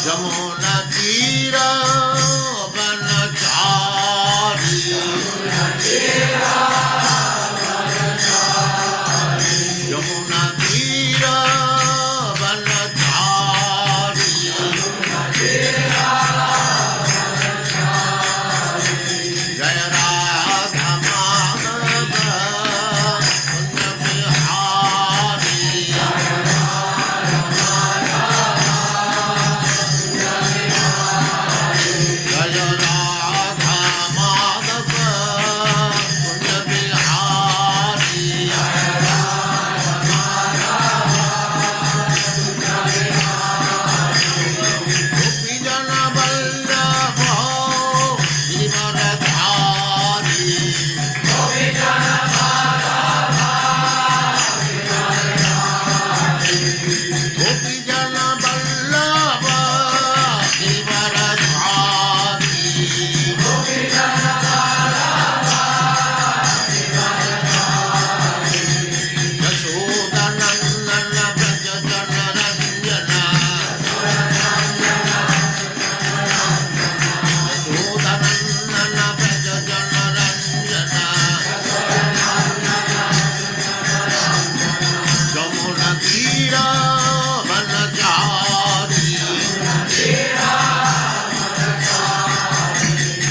यमुना तीरा वनचारी यमुना तीरा वनचारी जय राधा माधव कुंज बिहारी जय राधा माधव कुंज बिहारी गोपी जन वल्लभ गिरिवरधारी गोपी जन वल्लभ गिरिवरधारी यशोदनन्दन व्रज जन रंजन यशोदनन्दन व्रज जन रंजन यमुना तीरा वनचारी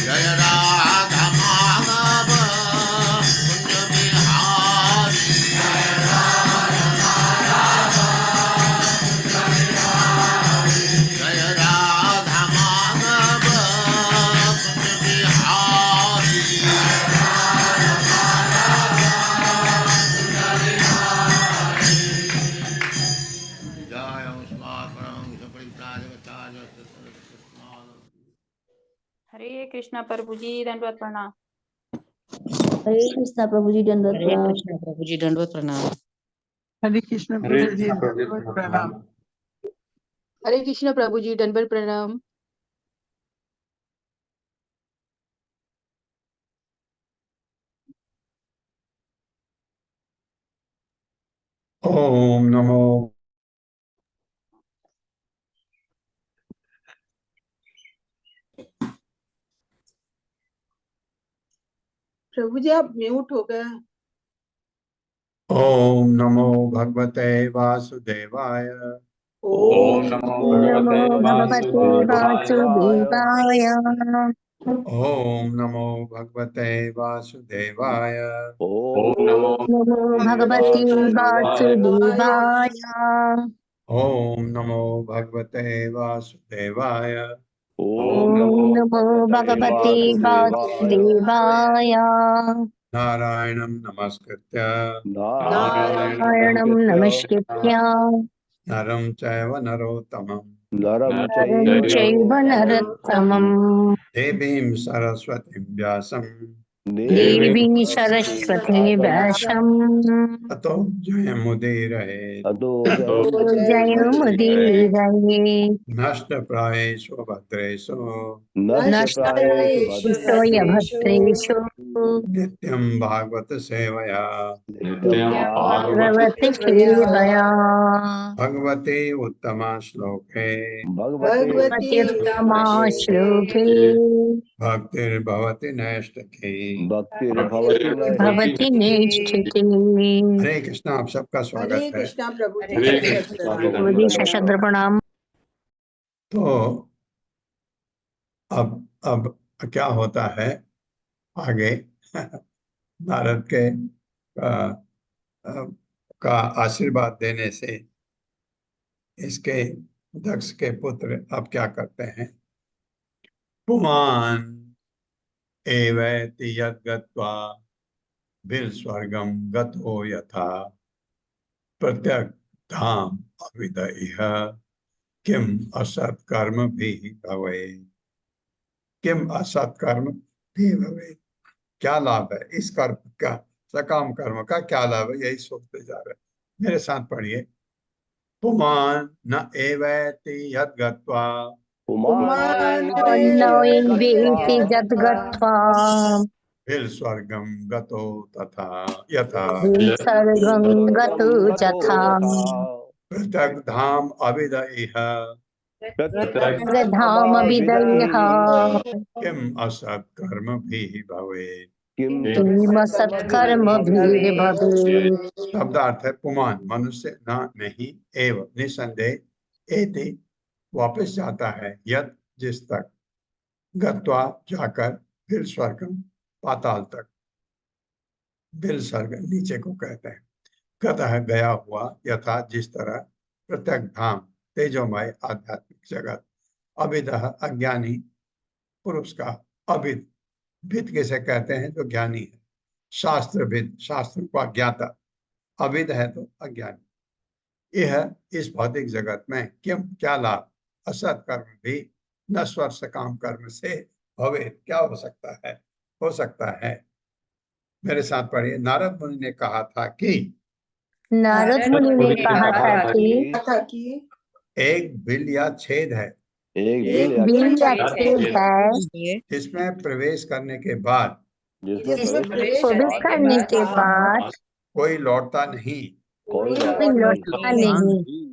जय राधा माधव कुंज बिहारी जय राधा माधव कुंज बिहारी जय हरे कृष्णा प्रभु जी, दंडवत प्रणाम। हरे कृष्णा प्रभु जी दंडवत हरे प्रणाम। कृष्ण प्रभु जी दंडवत प्रणाम। हरे कृष्ण हरे प्रभु जी कृष्ण प्रभु जी दंडवत प्रणाम। हरे कृष्ण प्रभु जी दंडवत प्रणाम। ओम नमो प्रभु जी आप म्यूट हो गए। ओम नमो भगवते वासुदेवाय ओम नमो नमो भगवते वासुदेवाय। ओम नमो भगवते वासुदेवाय नमो भगवते वासुदेवाय। ओम नमो भगवते वासुदेवाय ओम नमो भगवते वासुदेवाय। नारायणं नमस्कृत्य नारायणं नमस्कृत्य नरं चैव नरोत्तमं नरं चैव नरोत्तमं देवीं सरस्वतीं व्यासं देवीं सरस्वतीं व्यासं ततो जयमुदीरये जयमुदीरये। नष्टप्रायेषु भद्रेषु नष्टप्रायेषु भद्रेषु नित्यं भागवत सेवया भगवति सेवया। भगवते उत्तमा श्लोके भगवती उत्तमा श्लोके भक्तिर्भवति नैष्ठिकी भवति नैष्ठिकी। हरे कृष्णा, आप सबका हरे स्वागत है। कृष्णा प्रभु जी हरे दंडवत कृष्ण प्रणाम। प्रभु जी सशस्त्र प्रणाम। तो अब क्या होता है आगे नारद के आ, आ, का आशीर्वाद देने से इसके दक्ष के पुत्र अब क्या करते हैं। पुमान एवैति यद्गत्वा विस्वर्गं गतो यथा प्रत्यक धाम अविदइह किम असत् कर्म भी भवे। किम असत् कर्म भी भवे, क्या लाभ है इस कर्म का, सकाम कर्म का क्या लाभ है, यही सोचते जा रहे हैं। मेरे साथ पढ़िए। पुमान न एवैति यद्गत्वा वेति जद्गत्वा विस्वर्गं गतो तथा यथा विसर्गं गतो यथा पृथक् धाम अविदइह धाम विदयः किम असत कर्म भी भवे। किम सत्कर्मभिर्भवेत्। शब्दार्थ है पुमान, मनुष्य न नहीं, एव निसंदेह, एति वापस जाता है, यत जिस तक, गत्वा जाकर, फिर स्वर्गम पाताल तक, बिल स्वर्ग नीचे को कहते हैं, गतः गया हुआ, यथा जिस तरह, प्रत्यक धाम तेजोमय आध्यात्मिक जगत, अविदः अज्ञानी पुरुष का, अविद विद किसे कहते हैं जो ज्ञानी है, शास्त्रविद शास्त्र का ज्ञाता, अविद है तो अज्ञानी। यह इस भौतिक जगत में किम क्या लाभ, असत कर्म भी नश्वर सकाम कर्म से भवे, क्या हो सकता है। मेरे साथ पढ़िए। नारद मुनि ने कहा था कि नारद मुनि ने कहा था कि एक बिल या छेद है, एक बिल या छेद है, जिसमें प्रवेश करने के बाद जिसमें प्रवेश करने के बाद कोई लौटता नहीं। कोई लौटता नहीं।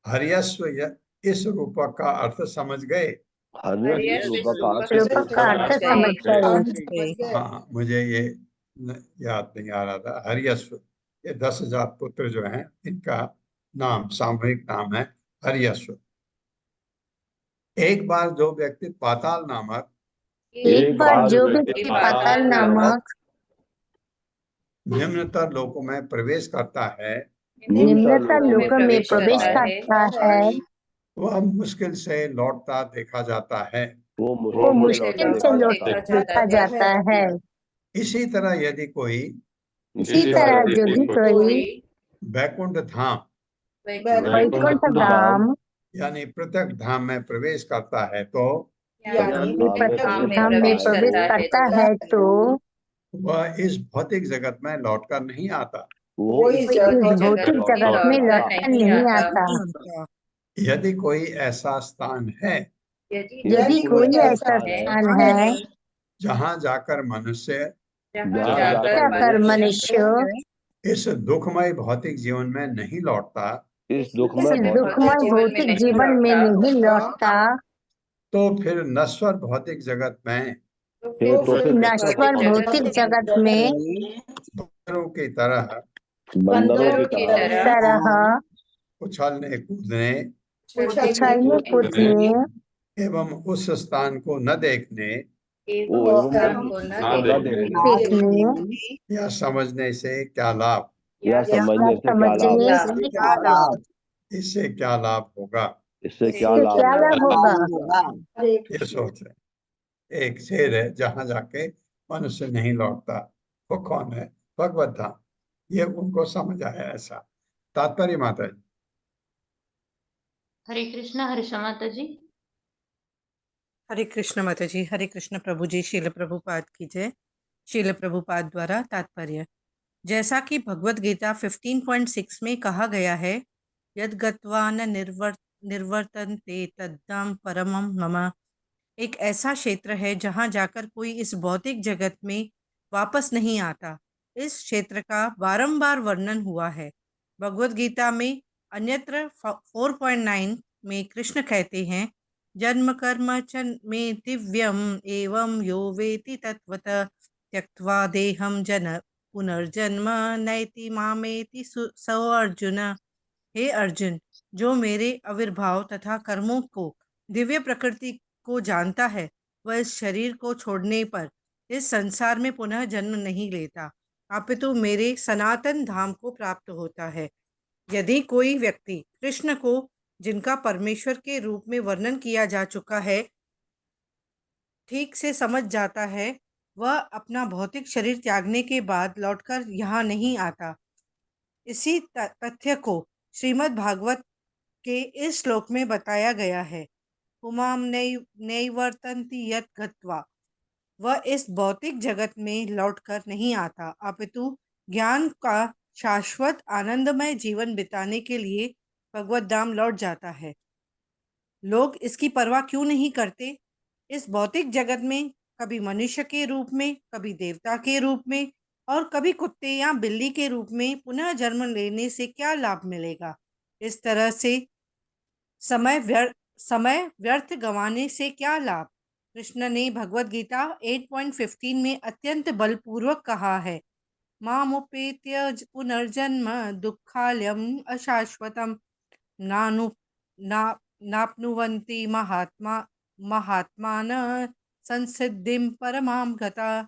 हर्यस्व इस रूपक का अर्थ समझ गए। रूपक का अर्थ समझ गए। हाँ, मुझे ये याद नहीं आ रहा था। हर्यस्व, ये 10,000 पुत्र जो हैं, इनका नाम, सामूहिक नाम है हर्यस्व। एक बार जो व्यक्ति पाताल नामक, एक बार जो व्यक्ति पाताल नामक निम्नतर लोकों में प्रवेश करता है, निम्नतर लोक में प्रवेश करता है, वह मुश्किल से लौटता देखा जाता है। वो मुश्किल से लौटता देखा जाता है। इसी तरह यदि कोई वैकुंठ धाम वैकुंठ धाम यानी पृथक धाम में प्रवेश करता है तो धाम में प्रवेश करता है तो वह इस भौतिक जगत में लौटकर नहीं आता। वो इस भौतिक जगत में लौटकर नहीं आता। यदि कोई ऐसा स्थान है यदि कोई ऐसा स्थान है जहाँ जाकर मनुष्य इस दुखमय भौतिक जीवन में नहीं लौटता, इस दुखमय भौतिक जीवन में नहीं लौटता, तो फिर नश्वर भौतिक जगत में नश्वर भौतिक जगत में बंदरों की तरह उछलने कूदने एवं उस स्थान को न देखने या समझने से क्या लाभ, इससे क्या लाभ होगा, ये सोच रहे। एक शेर है, जहां जाके मनुष्य नहीं लौटता, वो कौन है? भगवत धाम। ये उनको समझ आया ऐसा। तात्पर्य माता जी। हरे कृष्णा। हर्षा माता जी। हरे कृष्ण माता जी। हरे कृष्ण प्रभु जी। शील प्रभुपाद की जय। शील प्रभुपाद द्वारा तात्पर्य। जैसा कि भगवत गीता 15.6 में कहा गया है, यद गत्वा न निर्वर्तन्ते तद्धाम परमम मम, एक ऐसा क्षेत्र है जहां जाकर कोई इस भौतिक जगत में वापस नहीं आता। इस क्षेत्र का बारंबार वर्णन हुआ है। भगवत गीता में अन्यत्र 4.9 में कृष्ण कहते हैं, जन्म कर्म च मे दिव्यम एवं यो वेति तत्वतः त्यक्त्वा देहम जन पुनर्जन्म नैति मामेति स अर्जुन। हे अर्जुन, जो मेरे आविर्भाव तथा कर्मों को, दिव्य प्रकृति को जानता है, वह इस शरीर को छोड़ने पर इस संसार में पुनः जन्म नहीं लेता, अपितु मेरे सनातन धाम को प्राप्त होता है। यदि कोई व्यक्ति कृष्ण को, जिनका परमेश्वर के रूप में वर्णन किया जा चुका है, ठीक से समझ जाता है, वह अपना भौतिक शरीर त्यागने के बाद लौटकर यहाँ नहीं आता। इसी तथ्य को श्रीमद् भागवत के इस श्लोक में बताया गया है। पुमाम नैवर्तन्ति यत् गत्वा, वह इस भौतिक जगत में लौटकर नहीं आता, अपितु ज्ञान का शाश्वत आनंदमय जीवन बिताने के लिए भगवत धाम लौट जाता है। लोग इसकी परवाह क्यों नहीं करते? इस भौतिक जगत में कभी मनुष्य के रूप में, कभी देवता के रूप में और कभी कुत्ते या बिल्ली के रूप में पुनः जन्म लेने से क्या लाभ मिलेगा? इस तरह से समय व्यर्थ गंवाने से क्या लाभ। कृष्ण ने भगवत गीता 8.15 में अत्यंत बलपूर्वक कहा है, मामुपेत्य पुनर्जन्म दुःखालयम् अशाश्वतम् नानु ना नाप्नुवन्ति महात्मान संसिद्धिं परमां गता।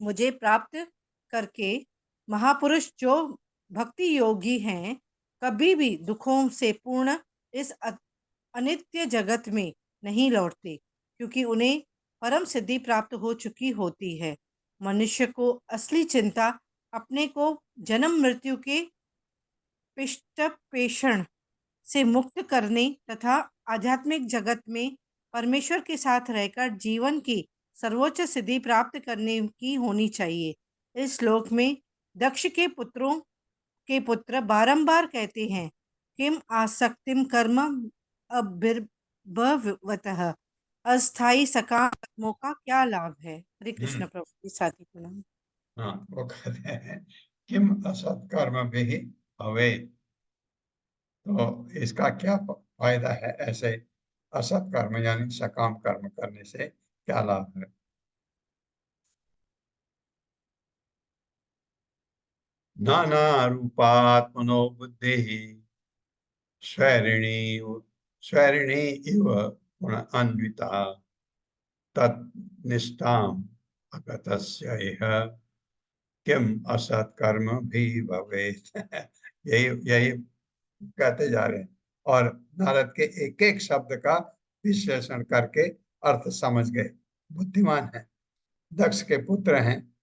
मुझे प्राप्त करके महापुरुष जो भक्ति योगी हैं कभी भी दुखों से पूर्ण इस अनित्य जगत में नहीं लौटते, क्योंकि उन्हें परम सिद्धि प्राप्त हो चुकी होती है। मनुष्य को असली चिंता अपने को जन्म मृत्यु के पिष्ट पेषण से मुक्त करने तथा आध्यात्मिक जगत में परमेश्वर के साथ रहकर जीवन की सर्वोच्च सिद्धि प्राप्त करने की होनी चाहिए। इस श्लोक में दक्ष के पुत्र बारंबार कहते हैं, किम आसक्तिम कर्म अभिर्भवतः, अस्थाई सकाम कर्मों का क्या लाभ है। हरे कृष्ण प्रभु की साथी प्रणाम। हाँ, वो कहते हैं किम असत कर्म भी भवे, तो इसका क्या फायदा है, ऐसे असत कर्म यानी सकाम कर्म करने से क्या लाभ है। नाना रूपात्मनो बुद्धि स्वैरिणी इव गुण अन्विता तत्निष्ठाम अगतस्य इह किम असत कर्म भी भवेत्। यही कहते जा रहे हैं और नारद के एक एक शब्द का विश्लेषण करके अर्थ समझ गए। बुद्धिमान है, दक्ष के पुत्र हैं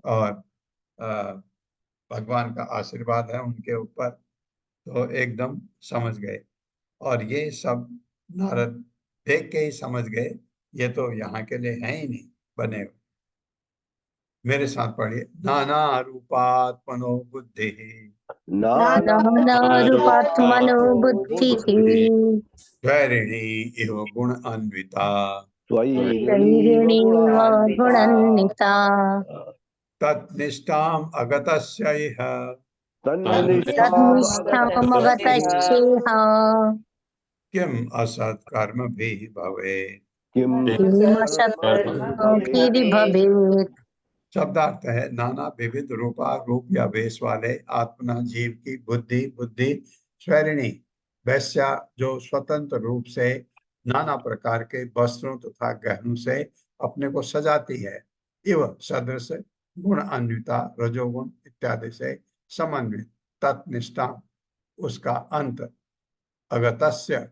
और भगवान का आशीर्वाद है उनके ऊपर, तो एकदम समझ गए। और ये सब नारद देख के ही समझ गए, ये तो यहाँ के लिए है ही नहीं बने हुए। मेरे साथ पढ़िए, नाना रूपात्मनो बुद्धि नाना रूपात्मनो बुद्धिः स्वैरिणी इव गुण अन्विता शरीरिणीव गुणान्विता तत्निष्ठाम अगतस्य इह तन्निष्ठामगतस्येह किम असत् कर्म भी भवे। किमसत्कर्मभिर्भवेत्। शब्दार्थ है, नाना विविध रूप या वेश वाले आत्मना जीव की बुद्धि स्वैरिणी वैश्या जो स्वतंत्र रूप से नाना प्रकार के वस्त्रों तथा गहनों से अपने को सजाती है, इव सदृश गुण अन्विता रजोगुण इत्यादि से समन्वित तत्निष्ठा उसका अंत अगतस्य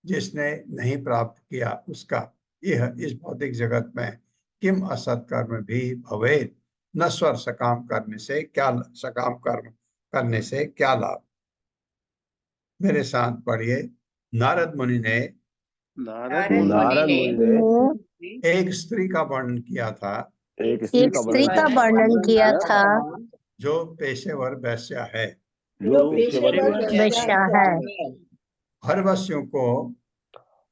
जिसने नहीं प्राप्त किया उसका यह इस भौतिक जगत में किम असत कर्म भी भवेत्, नश्वर सकाम कर्म करने से क्या लाभ। मेरे साथ पढ़िए, नारद मुनि ने एक स्त्री का वर्णन किया था, एक स्त्री का वर्णन किया था जो पेशेवर वैश्या है। वैश्या है। हरवश्यों को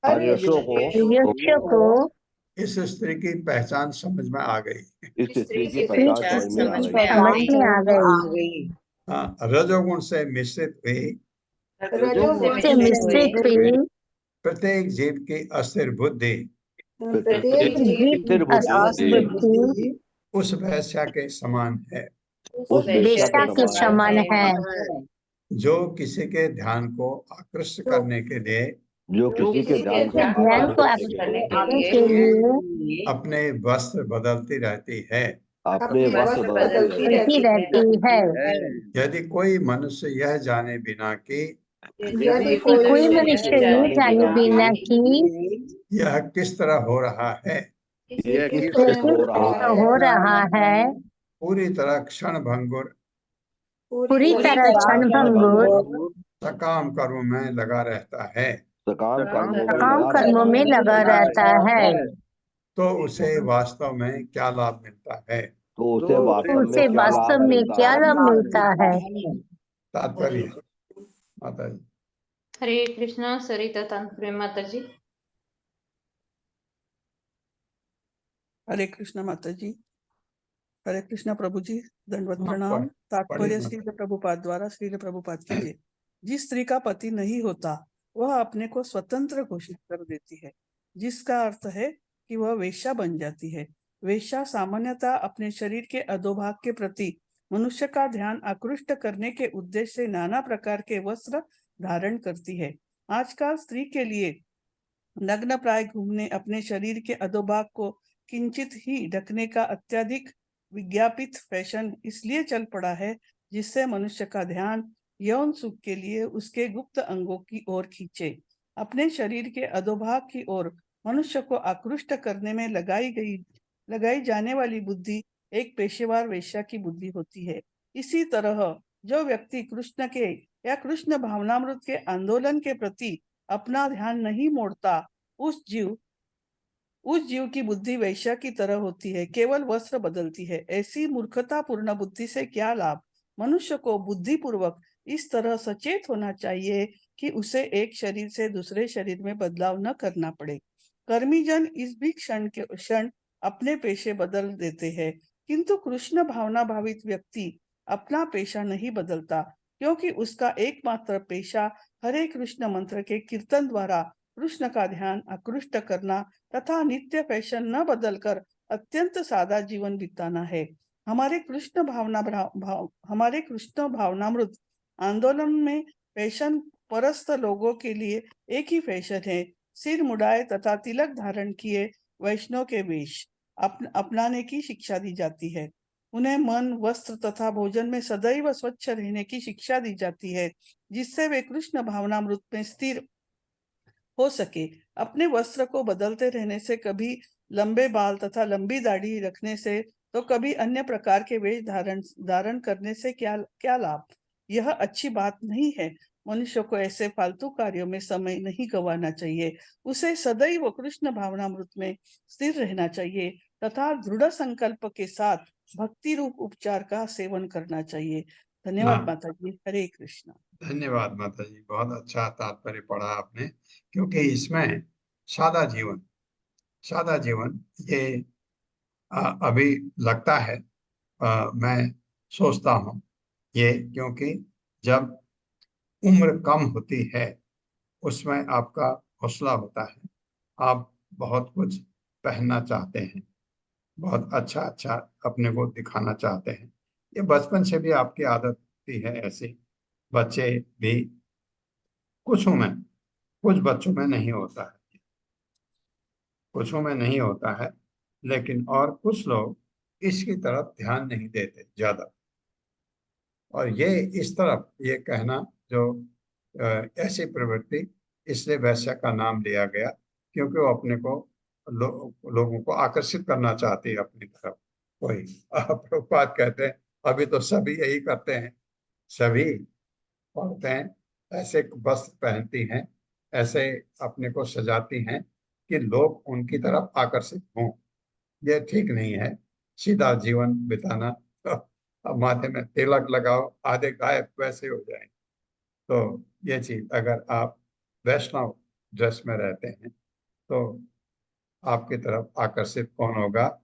मनुष्य को इस स्त्री की पहचान समझ में आ गई। समझ में आ गई। हाँ, रजोगुण से मिश्रित हुई प्रत्येक जीव की अस्थिर बुद्धि उस वैश्या के समान है, वेश्या के समान है, जो किसी के ध्यान को आकृष्ट करने के लिए ध्यान को आकर्षित करने के लिए अपने वस्त्र बदलती रहती है। बदलती रहती है। यदि कोई मनुष्य यह जाने बिना कि कोई मनुष्य ये जाने बिना कि यह किस तरह हो रहा है, हो रहा है, पूरी तरह क्षणभंगुर सकाम कर्म में लगा रहता है, काम कर्मों में लगा रहता है, तो उसे वास्तव में क्या लाभ मिलता है। उसे वास्तव में क्या लाभ मिलता है। तात्पर्य माता जी। हरे कृष्णा सरिता तंत्र माता जी। हरे कृष्णा माता जी। हरे कृष्णा प्रभु जी, दंडवत प्रणाम। तात्पर्य श्रील प्रभुपाद द्वारा श्रील प्रभुपाद की जय। जिस स्त्री का पति नहीं होता वह अपने को स्वतंत्र घोषित कर देती है, जिसका अर्थ है कि वह वेश्या बन जाती है। वेश्या सामान्यतः अपने शरीर के अधोभाग के प्रति मनुष्य का ध्यान आकृष्ट करने के उद्देश्य से नाना प्रकार के वस्त्र धारण करती है। आजकल स्त्री के लिए नग्न प्राय घूमने, अपने शरीर के अधोभाग को किंचित ही ढकने का अत्यधिक विज्ञापित फैशन इसलिए चल पड़ा है, जिससे मनुष्य का ध्यान यौन सुख के लिए उसके गुप्त अंगों की ओर खींचे। अपने शरीर के अधोभाग की ओर मनुष्य को आकृष्ट करने में लगाई जाने वाली बुद्धि एक पेशेवर वेश्या की बुद्धि होती है। इसी तरह जो व्यक्ति कृष्ण के या कृष्ण भावनामृत के आंदोलन के प्रति अपना ध्यान नहीं मोड़ता, उस जीव की बुद्धि वैश्या की तरह होती है, केवल वस्त्र बदलती है। ऐसी मूर्खतापूर्ण बुद्धि से क्या लाभ? मनुष्य को बुद्धिपूर्वक इस तरह सचेत होना चाहिए कि उसे एक शरीर से दूसरे शरीर में बदलाव न करना पड़े। कर्मी जन इस भी क्षण अपने पेशे बदल देते हैं, किंतु कृष्ण भावना भावित व्यक्ति अपना पेशा नहीं बदलता, क्योंकि उसका एकमात्र पेशा हरे कृष्ण मंत्र के कीर्तन द्वारा कृष्ण का ध्यान आकृष्ट करना तथा नित्य फैशन न बदलकर अत्यंत सादा जीवन बिताना है। हमारे कृष्ण भावनामृत आंदोलन में फैशन परस्त लोगों के लिए एक ही फैशन है, सिर मुड़ाए तथा तिलक धारण किए वैष्णव के वेश अपनाने की शिक्षा दी जाती है। उन्हें मन, वस्त्र तथा भोजन में सदैव स्वच्छ रहने की शिक्षा दी जाती है, जिससे वे कृष्ण भावनामृत में स्थिर हो सके। अपने वस्त्र को बदलते रहने से, कभी लंबे बाल तथा लंबी दाढ़ी रखने से तो कभी अन्य प्रकार के वेश धारण करने से क्या लाभ? यह अच्छी बात नहीं है। मनुष्य को ऐसे फालतू कार्यों में समय नहीं गंवाना चाहिए। उसे सदैव कृष्ण भावनामृत में स्थिर रहना चाहिए तथा दृढ़ संकल्प के साथ भक्ति रूप उपचार का सेवन करना चाहिए। धन्यवाद हाँ। माता जी। हरे कृष्णा। धन्यवाद माता जी, बहुत अच्छा तात्पर्य पढ़ा आपने, क्योंकि इसमें सादा जीवन ये अभी लगता है, मैं सोचता हूँ ये, क्योंकि जब उम्र कम होती है उसमें आपका हौसला होता है, आप बहुत कुछ पहनना चाहते हैं, बहुत अच्छा अपने को दिखाना चाहते हैं। ये बचपन से भी आपकी आदत होती है ऐसी। बच्चे भी, कुछ बच्चों में नहीं होता है, लेकिन और कुछ लोग इसकी तरफ ध्यान नहीं देते ज्यादा। और ये इस तरफ ये कहना जो ऐसी प्रवृत्ति, इसलिए वैश्या का नाम लिया गया, क्योंकि वो अपने को लोगों को आकर्षित करना चाहती है अपनी तरफ। कोई प्रभुपाद कहते हैं अभी तो सभी यही करते हैं, सभी औरतें ऐसे वस्त्र पहनती हैं, ऐसे अपने को सजाती हैं कि लोग उनकी तरफ आकर्षित हों। ये ठीक नहीं है। सीधा जीवन बिताना, अब माथे में तिलक लगाओ, आधे गायब वैसे हो जाए। तो ये चीज, अगर आप वैष्णव ड्रेस में रहते हैं तो आपकी तरफ आकर्षित कौन होगा?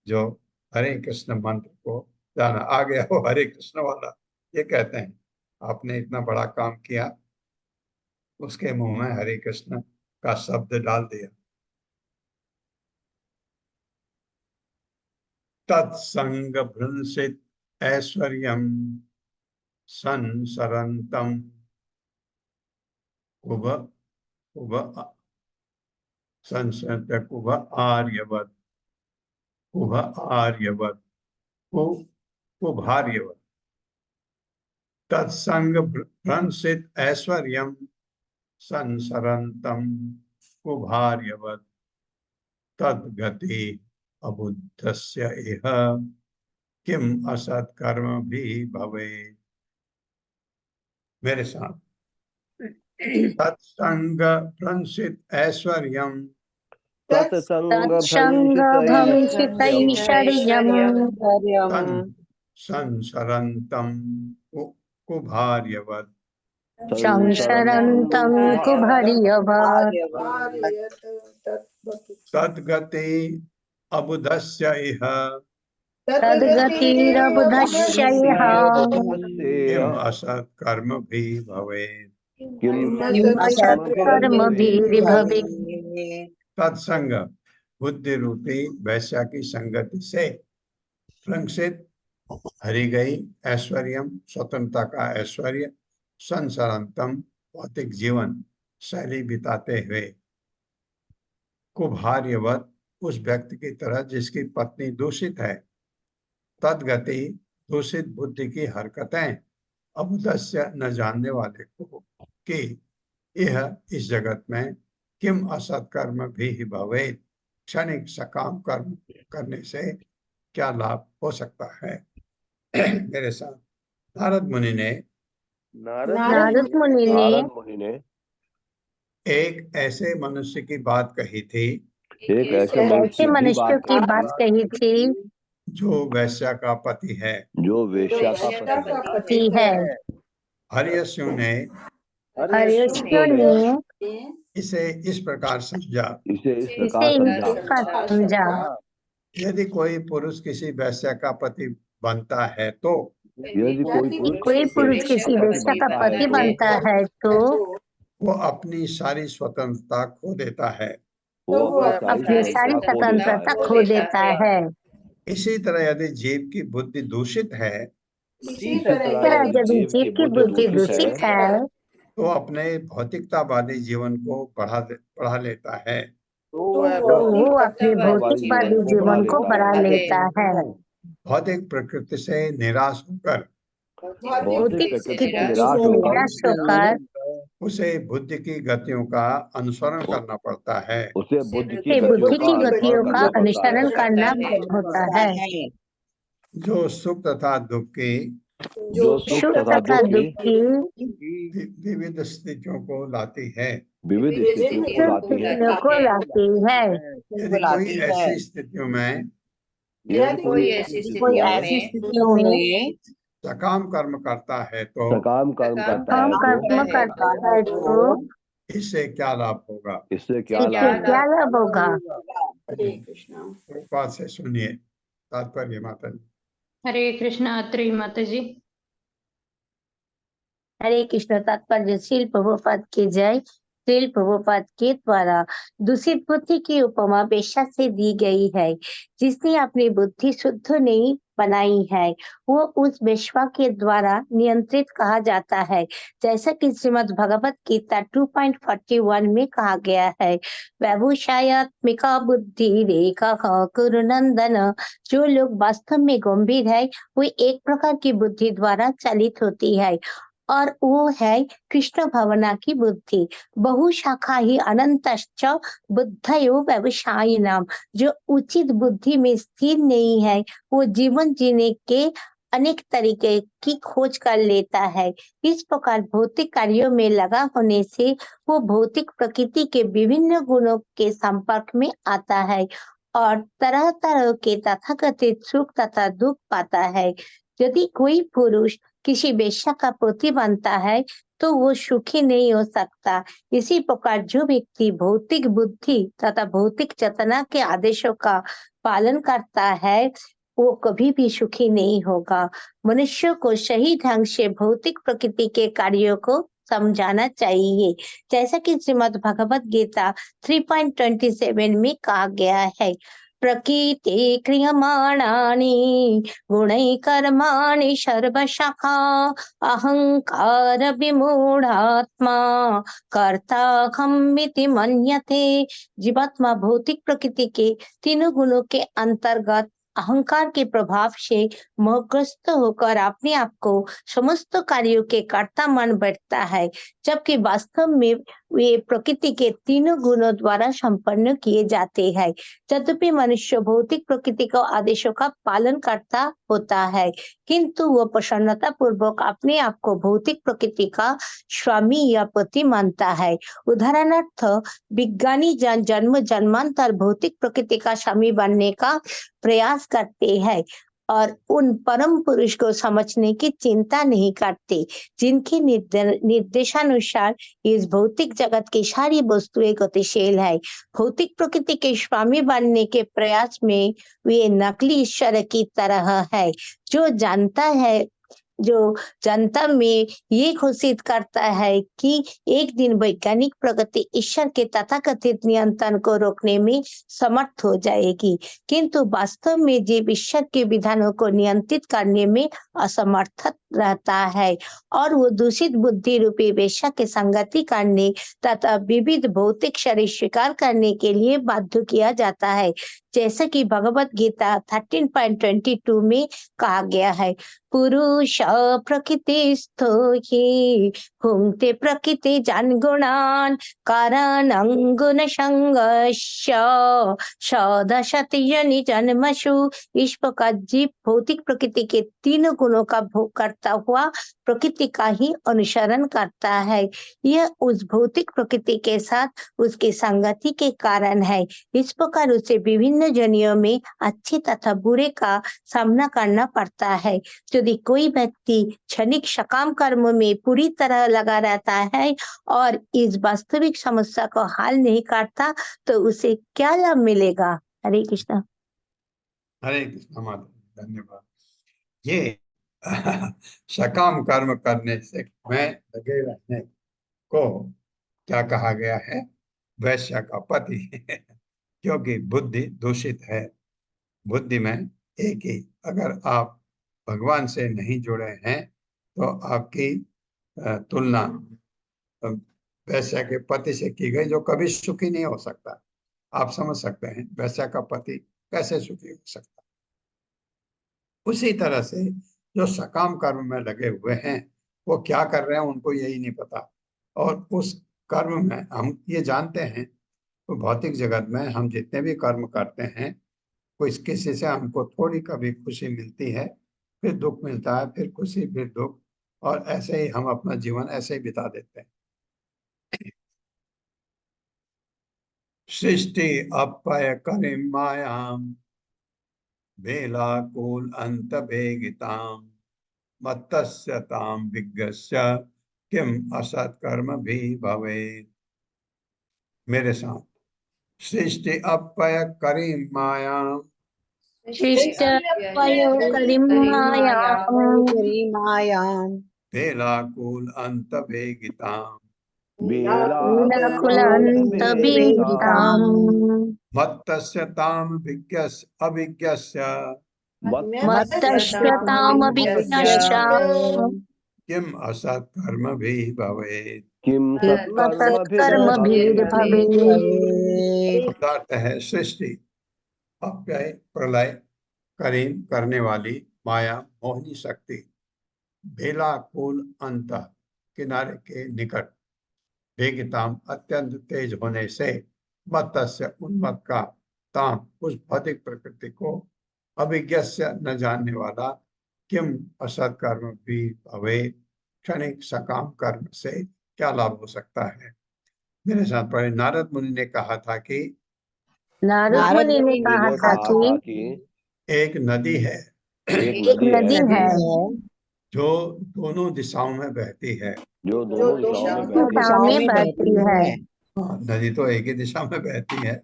जो हरे कृष्ण मंत्र को जाना, आ गया वो हरे कृष्ण वाला, ये कहते हैं आपने इतना बड़ा काम किया, उसके मुंह में हरे कृष्ण का शब्द डाल दिया। तत्संग भ्रंसित ऐश्वर्यम संसरंतम कुभ आर्यवत कुभार्यवत। तत्संग भ्रंसित ऐश्वर्यम संसरंतम कुभार्यवत तद्गति अबुद्धस्य इह किम असत् कर्म भी भवे। मेरे साथ, तत्संग भ्रंसित ऐश्वर्यम सत्संगभंसितैश्वर्यम् संसरंतम कुभार्यवत संसरन्तं कुभर्यवत् तद्गति अबुधस्य इह तद्गतिरबुधस्य इह किम असत् कर्म भी भवेत्। कर्मभिर्भवे तत्संग बुद्धि रूपी वैश्या की संगति से संसित हरि गई ऐश्वर्यम स्वतंत्रता का ऐश्वर्य संसारांतम भौतिक जीवन शैली बिताते हुए कुभार्यवत उस व्यक्ति की तरह जिसकी पत्नी दूषित है, तदगति दूषित बुद्धि की हरकतें अबुदस्य न जानने वाले को कि यह इस जगत में किम असत्कर्म भी भवेत्, क्षणिक सकाम कर्म करने से क्या लाभ हो सकता है। मेरे साथ नारद मुनि नारद मुनि ने एक ऐसे मनुष्य की बात कही थी एक ऐसे ऐसे मनुष्यों की बात कही थी जो वैश्या का पति है। जो वेश्या का पति की है। हर्यश्व ने हर्षियों ने इसे इस प्रकार समझा, इसे इस इसे प्रकार इस प्रकार समझा, यदि कोई पुरुष किसी वैश्या का पति बनता है तो यदि कोई पुरुष किसी वेश्या का पति बनता है तो वो अपनी सारी स्वतंत्रता खो देता है। वो अपनी सारी स्वतंत्रता खो देता है। इसी तरह यदि जीव की बुद्धि दूषित है इस तरह जब जीव की बुद्धि दूषित है तो अपने भौतिकतावादी जीवन को बढ़ा लेता है। तो वो अपने भौतिकवादी जीवन को बढ़ा लेता है। भौतिक प्रकृति से निराश होकर भौतिक प्रकृति से निराश होकर उसे बुद्धि की गतियों का अनुसरण करना पड़ता है। उसे बुद्धि की गतियों का अनुसरण करना होता है। जो सुख तथा दुख की सुख तथा दुख की विविध स्थितियों को लाती है। विविध स्थितियों को लाती है। को लाती है। यदि कोई ऐसी स्थितियों में कोई ऐसी स्थितियों में सकाम कर्म करता है तो सकाम कर्म करता है तो इससे क्या लाभ होगा। इससे क्या लाभ होगा। बात से सुनिए तात्पर्य माता जी। हरे कृष्णा अत्रि माता जी। हरे कृष्ण। तात्पर्य श्रील प्रभुपाद की जय। श्रील प्रभुपाद के द्वारा दूषित बुद्धि की उपमा वेश्या से दी गई है। जिसने अपनी बुद्धि शुद्ध नहीं बनाई है वो उस वेश्या के द्वारा नियंत्रित कहा जाता है। जैसा कि श्रीमद् भगवत गीता 2.41 में कहा गया है, व्यवसायत्मिका बुद्धि रेखा कुरुनंदन। जो लोग वास्तव में गंभीर है वो एक प्रकार की बुद्धि द्वारा चालित होती है और वो है कृष्ण भावना की बुद्धि। बहुशाखा ही अनंतश्च बुद्धयो व्यवसायी नाम। जो उचित बुद्धि में स्थिर नहीं है वो जीवन जीने के अनेक तरीके की खोज कर लेता है। इस प्रकार भौतिक कार्यों में लगा होने से वो भौतिक प्रकृति के विभिन्न गुणों के संपर्क में आता है और तरह तरह के तथाकथित सुख तथा दुख पाता है। यदि कोई पुरुष किसी वेश्या का पति बनता है तो वो सुखी नहीं हो सकता। इसी प्रकार जो व्यक्ति भौतिक बुद्धि तथा भौतिक चेतना के आदेशों का पालन करता है वो कभी भी सुखी नहीं होगा। मनुष्य को सही ढंग से भौतिक प्रकृति के कार्यों को समझाना चाहिए। जैसा कि श्रीमद् भगवत गीता 3.27 में कहा गया है, प्रकृति क्रियमाणानि गुणै कर्माणि सर्वशः अहंकार विमूढ़ात्मा कर्ताहमिति मन्यते। जीवात्मा भौतिक प्रकृति के तीनों गुणों के अंतर्गत अहंकार के प्रभाव से मोहग्रस्त होकर अपने आप को समस्त कार्यों के कर्ता मान बैठता है, जबकि वास्तव में वे प्रकृति के तीनों गुणों द्वारा संपन्न किए जाते हैं। यद्यपि मनुष्य भौतिक प्रकृति के आदेशों का पालन करता होता है किंतु वह प्रसन्नता पूर्वक अपने आप को भौतिक प्रकृति का स्वामी या पति मानता है। उदाहरणार्थ विज्ञानी जन्म जन्मांतर भौतिक प्रकृति का स्वामी बनने का प्रयास करते हैं और उन परम पुरुष को समझने की चिंता नहीं करते जिनके निर्देशानुसार इस भौतिक जगत की सारी वस्तुएं गतिशील है। भौतिक प्रकृति के स्वामी बनने के प्रयास में वे नकली ईश्वर की तरह है जो जानता है जो जनता में ये घोषित करता है कि एक दिन वैज्ञानिक प्रगति ईश्वर के तथाकथित नियंत्रण को रोकने में समर्थ हो जाएगी, किंतु वास्तव में जीव ईश्वर के विधानों को नियंत्रित करने में असमर्थ रहता है और वो दूषित बुद्धि रूपी वेश्या के संगति करने तथा विविध भौतिक शरीर स्वीकार करने के लिए बाध्य किया जाता है, जैसा कि भगवत गीता 13.22 में कहा गया है। पुरुष प्रकृतिस्थो हि भुङ्क्ते प्रकृति जनगुणान् कारणं गुणसंगस्य सदसति जनि जन्मसु। इस प्रकार जीव भौतिक प्रकृति के तीनों गुणों का भोग करता हुआ प्रकृति का ही अनुसरण करता है। यह उस भौतिक प्रकृति के साथ उसकी संगति के कारण है। इस प्रकार उसे विभिन्न जनियों में अच्छे तथा बुरे का सामना करना पड़ता है। यदि कोई व्यक्ति क्षणिक सकाम कर्म में पूरी तरह लगा रहता है और इस वास्तविक समस्या को हल नहीं करता तो उसे क्या लाभ मिलेगा? हरे कृष्णा। हरे कृष्णा माता, धन्यवाद। ये सकाम कर्म करने से में लगे रहने को क्या कहा गया है? वैश्य का पति क्योंकि बुद्धि दूषित है। बुद्धि में एक ही, अगर आप भगवान से नहीं जुड़े हैं तो आपकी तुलना वैश्य के पति से की गई, जो कभी सुखी नहीं हो सकता। आप समझ सकते हैं वैश्य का पति कैसे सुखी हो सकता। उसी तरह से जो सकाम कर्म में लगे हुए हैं वो क्या कर रहे हैं उनको यही नहीं पता, और उस कर्म में हम ये जानते हैं तो भौतिक जगत में हम जितने भी कर्म करते हैं कुछ किसी से हमको थोड़ी कभी खुशी मिलती है, फिर दुख मिलता है, फिर खुशी, फिर दुख, और ऐसे ही हम अपना जीवन ऐसे ही बिता देते हैं। सृष्टि अपय करिम मायाम बेलाकुल अंत भेगिताम मत्तस्य ताम विज्ञस्य किम असत कर्म भी भवेत्। मेरे साथ, सृष्टि अपय करिम मायाम बेलाकुल अंत भेगिताम मत्तस्य ताम विज्ञस्य अविज्ञस्य किम असत कर्म भी भवेत्। अर्थ है सृष्टि, अपव्यय, प्रलय, करीम करने वाली, माया मोहिनी शक्ति, बेलाकुल अंत किनारे के निकट, वेगिताम अत्यंत तेज होने से, मत्तस्य उन्मत्त का, ताम उस भौतिक प्रकृति को, अभिज्ञस्य न जानने वाला, किम असत कर्म भी भवे क्षणिक सकाम कर्म से क्या लाभ हो सकता है। मेरे साथ पढ़े, नारद मुनि ने कहा था कि एक नदी है, जो दोनों दिशाओं में बहती है। हाँ, नदी तो एक ही दिशा में बहती है,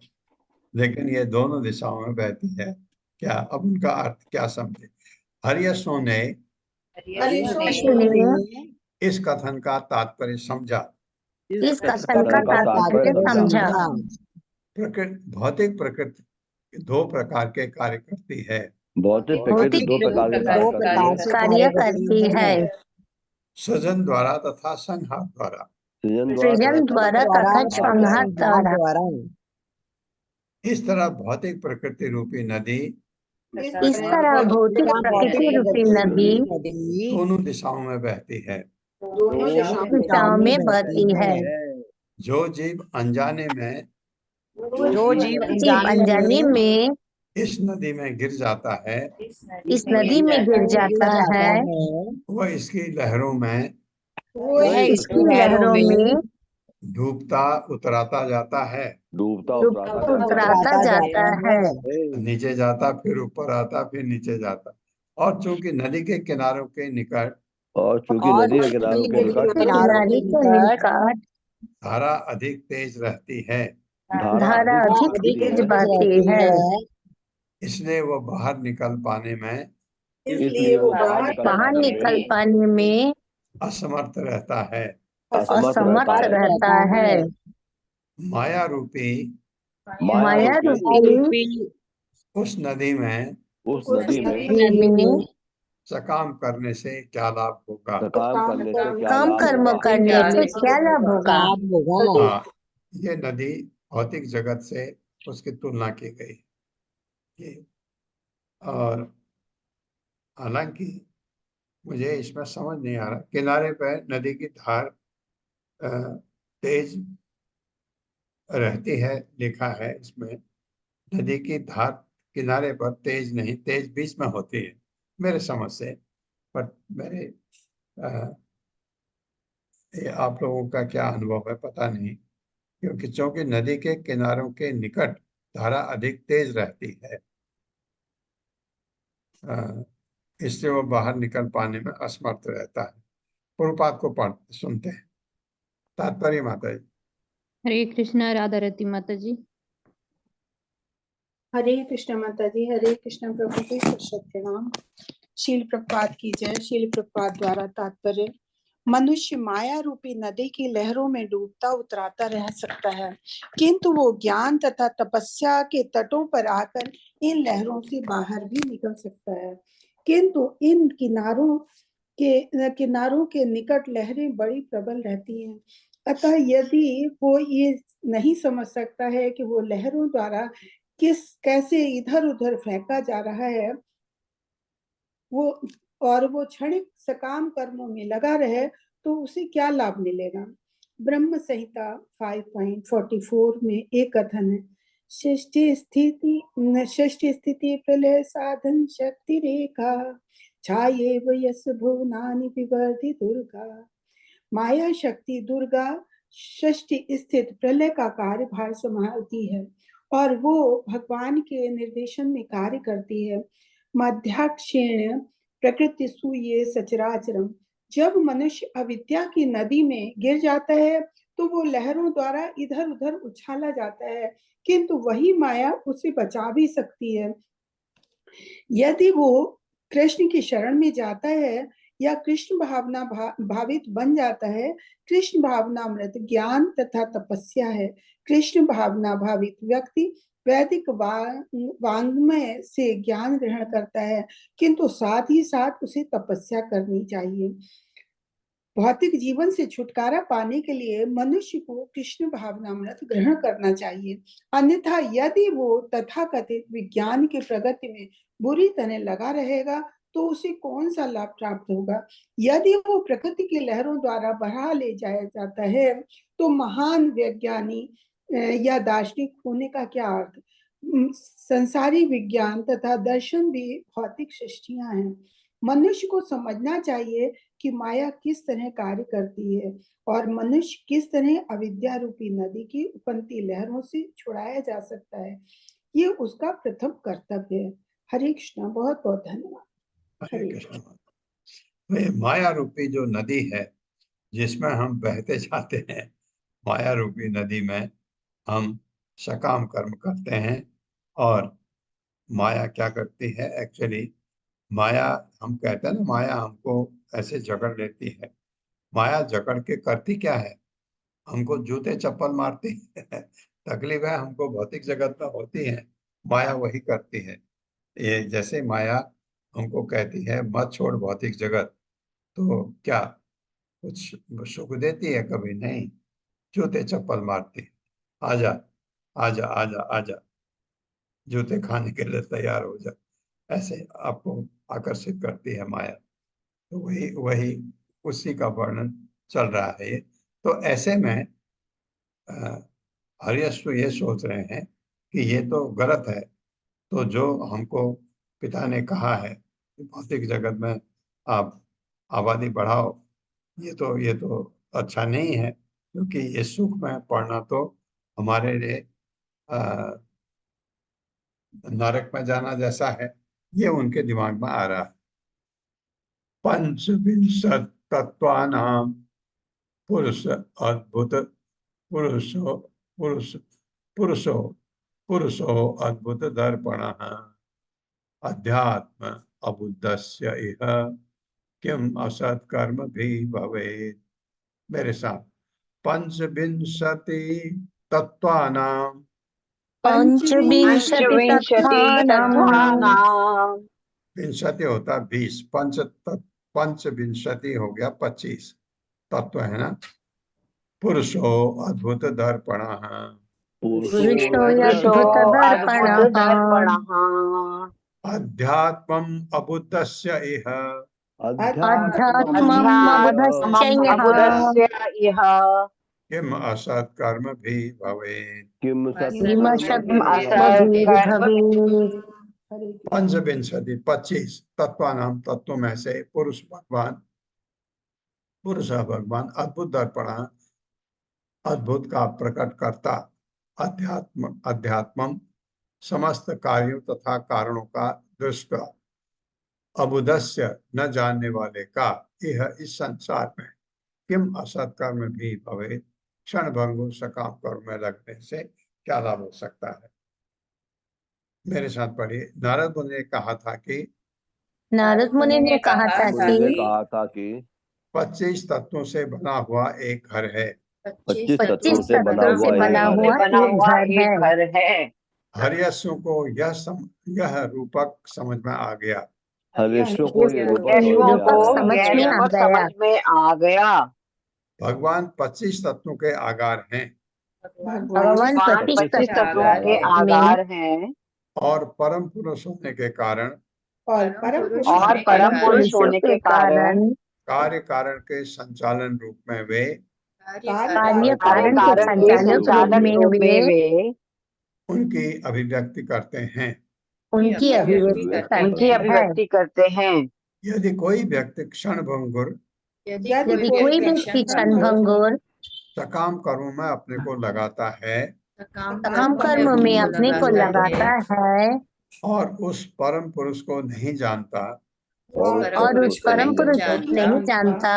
लेकिन ये दोनों दिशाओं में बहती है। क्या, अब उनका अर्थ क्या समझे। हरियशों ने इस कथन का तात्पर्य समझा। भौतिक प्रकृति दो प्रकार के कार्य करती है। भौतिक प्रकृति दो प्रकार के कार्य करती है, सृजन द्वारा तथा संहार द्वारा। सृजन द्वारा तथा संहार द्वारा। इस तरह भौतिक प्रकृति रूपी नदी, इस तरह भौतिक प्रकृति रूपी नदी दोनों दिशाओं में बहती है। दिशाओं में बहती है। जो जीव अनजाने में इस नदी में गिर जाता है, इस नदी में गिर जाता है, वह इसकी लहरों में डूबता उतराता जाता है। उतराता जाता है, नीचे जाता, फिर ऊपर आता, फिर नीचे जाता। और चूंकि नदी के किनारों के निकट धारा अधिक तेज रहती है, धारा अधिक तेज बहती है, इसलिए वो बाहर निकल पाने में इसलिए वो बाहर निकल पाने में असमर्थ रहता है। असमर्थ रहता है। माया रूपी माया रूपी उस नदी में में सकाम करने से क्या लाभ होगा? काम कर्म करने से क्या लाभ होगा? ये नदी भौतिक जगत से उसकी तुलना की गई कि, और हालांकि मुझे इसमें समझ नहीं आ रहा, किनारे पर नदी की धार तेज रहती है, लिखा है इसमें नदी की धार किनारे पर तेज नहीं, तेज बीच में होती है मेरे समझ से। पर मेरे ये आप लोगों का क्या अनुभव है पता नहीं, क्योंकि चूंकि नदी के किनारों के निकट धारा अधिक तेज रहती है, इसलिए वो बाहर निकल पाने में असमर्थ रहता है। प्रभुपाद को पढ़ सुनते हैं। तात्पर्य माता जी। हरे कृष्णा राधा रति माता जी। हरे कृष्ण माता जी। हरे कृष्ण प्रभु जी। सत्यनाम। शील प्रपात की जय। शील प्रपात द्वारा तात्पर्य, मनुष्य माया रूपी नदी की लहरों में डूबता उतराता रह सकता है, किंतु वो ज्ञान तथा तपस्या के तटों पर आकर इन लहरों से बाहर भी निकल सकता है। किंतु इन किनारों के निकट लहरें बड़ी प्रबल रहती हैं। अतः यदि वो ये नहीं समझ सकता है कि वो लहरों द्वारा कैसे इधर उधर फेंका जा रहा है, वो क्षणिक सकाम कर्मों में लगा रहे, तो उसे क्या लाभ मिलेगा? ब्रह्म संहिता 5.44 में एक कथन है, षष्ठी स्थिति प्रलय साधन शक्ति रेखा छाये यस भुवनानि विवर्धि दुर्गा। माया शक्ति दुर्गा षष्ठी स्थित प्रलय का कार्यभार संभालती है और वो भगवान के निर्देशन में कार्य करती है। मध्याक्षेण प्रकृति सूये सचराचरम। जब मनुष्य अविद्या की नदी में गिर जाता है तो वो लहरों द्वारा इधर उधर उछाला जाता है, किंतु वही माया उसे बचा भी सकती है। यदि वो कृष्ण की शरण में जाता है या कृष्ण भावना भावित बन जाता है। कृष्ण भावनामृत ज्ञान तथा तपस्या है। कृष्ण भावना भावित व्यक्ति वैदिक वांग्मय से ज्ञान ग्रहण करता है, किंतु साथ ही साथ उसे तपस्या करनी चाहिए। भौतिक जीवन से छुटकारा पाने के लिए मनुष्य को कृष्ण भावनामृत ग्रहण करना चाहिए, अन्यथा यदि वो तथाकथित विज्ञान की प्रगति में बुरी तरह लगा रहेगा तो उसे कौन सा लाभ प्राप्त होगा? यदि वो प्रकृति की लहरों द्वारा बढ़ा ले जाया जाता है तो महान वैज्ञानिक या दार्शनिक होने का क्या अर्थ? संसारी विज्ञान तथा दर्शन भी भौतिक सृष्टियां हैं। मनुष्य को समझना चाहिए कि माया किस तरह कार्य करती है और मनुष्य किस तरह अविद्या रूपी नदी की उपंती लहरों से छुड़ाया जा सकता है। ये उसका प्रथम कर्तव्य है। हरे कृष्णा। बहुत बहुत धन्यवाद। हरे कृष्ण। माया रूपी जो नदी है जिसमें हम बहते जाते हैं, माया रूपी नदी में हम सकाम कर्म करते हैं और माया क्या करती है एक्चुअली? माया, हम कहते हैं ना माया हमको ऐसे जकड़ लेती है। माया जकड़ के करती क्या है? हमको जूते चप्पल मारती है। तकलीफ है हमको भौतिक जगत में होती है, माया वही करती है। ये जैसे माया हमको कहती है मत छोड़ भौतिक जगत, तो क्या कुछ सुख देती है? कभी नहीं, जूते चप्पल मारती है। आजा आजा आजा आजा, जूते खाने के लिए तैयार हो जा, ऐसे आपको आकर्षित करती है माया। तो वही वही उसी का वर्णन चल रहा है ये। तो ऐसे में हरियश तो ये सोच रहे हैं कि ये तो गलत है, तो जो हमको पिता ने कहा है कि भौतिक जगत में आप आबादी बढ़ाओ, ये तो अच्छा नहीं है, क्योंकि ये सुख में पढ़ना तो हमारे लिए नरक में जाना जैसा है, ये उनके दिमाग में आ रहा है। पंचविंशत तत्वानाम पुरुष अद्भुत पुरुषो पुरुष पुरुषो पुरुषो अद्भुत दर्पण अध्यात्म अबुद्धस्य इह किम असत्कर्म भी भवेत्। मेरे साथ, पंचविंशति तत्वानां, पंचविंशति तत्त्वानां विंशति होता 20, पंचविंशति हो गया 25 तत्व है ना। पुरुषो अद्भुत दर्पण, पुरुषो अद्भुत दर्पणः अध्यात्मम् अबुद्धस्य इह अध्यात्मम् अबुद्धस्य किम असत्कर्म भी भवेत्। किम असत्कर्म भवेत्। पंचविंशति 25 तत्वानाम, तत्वों में से पुरुष भगवान अद्भुत दर्पण, अद्भुत का प्रकट करता, अध्यात्मम समस्त कार्यों तथा कारणों का दृष्टा, अबुधस्य न जानने वाले का, यह इस संसार में किम असत्कर्म भी भवेत्, क्षण भंगु सकाम कर्म में लगने से क्या लाभ हो सकता है। मेरे साथ पढ़िए। नारद मुनि ने कहा था कि नारद मुनि ने कहा था कि 25 तत्वों से बना हुआ एक घर है। 25 तत्वों से बना हुआ एक घर है। हरियशों को यह रूपक समझ में आ गया। हरियशों को यह रूपक समझ में आ गया। भगवान 25 तत्वों के आगार हैं। भगवान 25 तत्वों के आधार हैं और परम पुरुष होने के कारण परम पुरुष होने के कारण कार्य कारण के संचालन रूप में वे कार्य कारण के संचालक रूप में वे उनकी अभिव्यक्ति करते हैं। उनकी अभिव्यक्ति करते हैं। यदि कोई व्यक्ति क्षणभंगुर यदि कोई व्यक्ति क्षणभंगुर सकाम कर्म में अपने को लगाता है, सकाम कर्म में अपने को लगाता है और उस परम पुरुष को नहीं जानता, और उस परम पुरुष को नहीं जानता,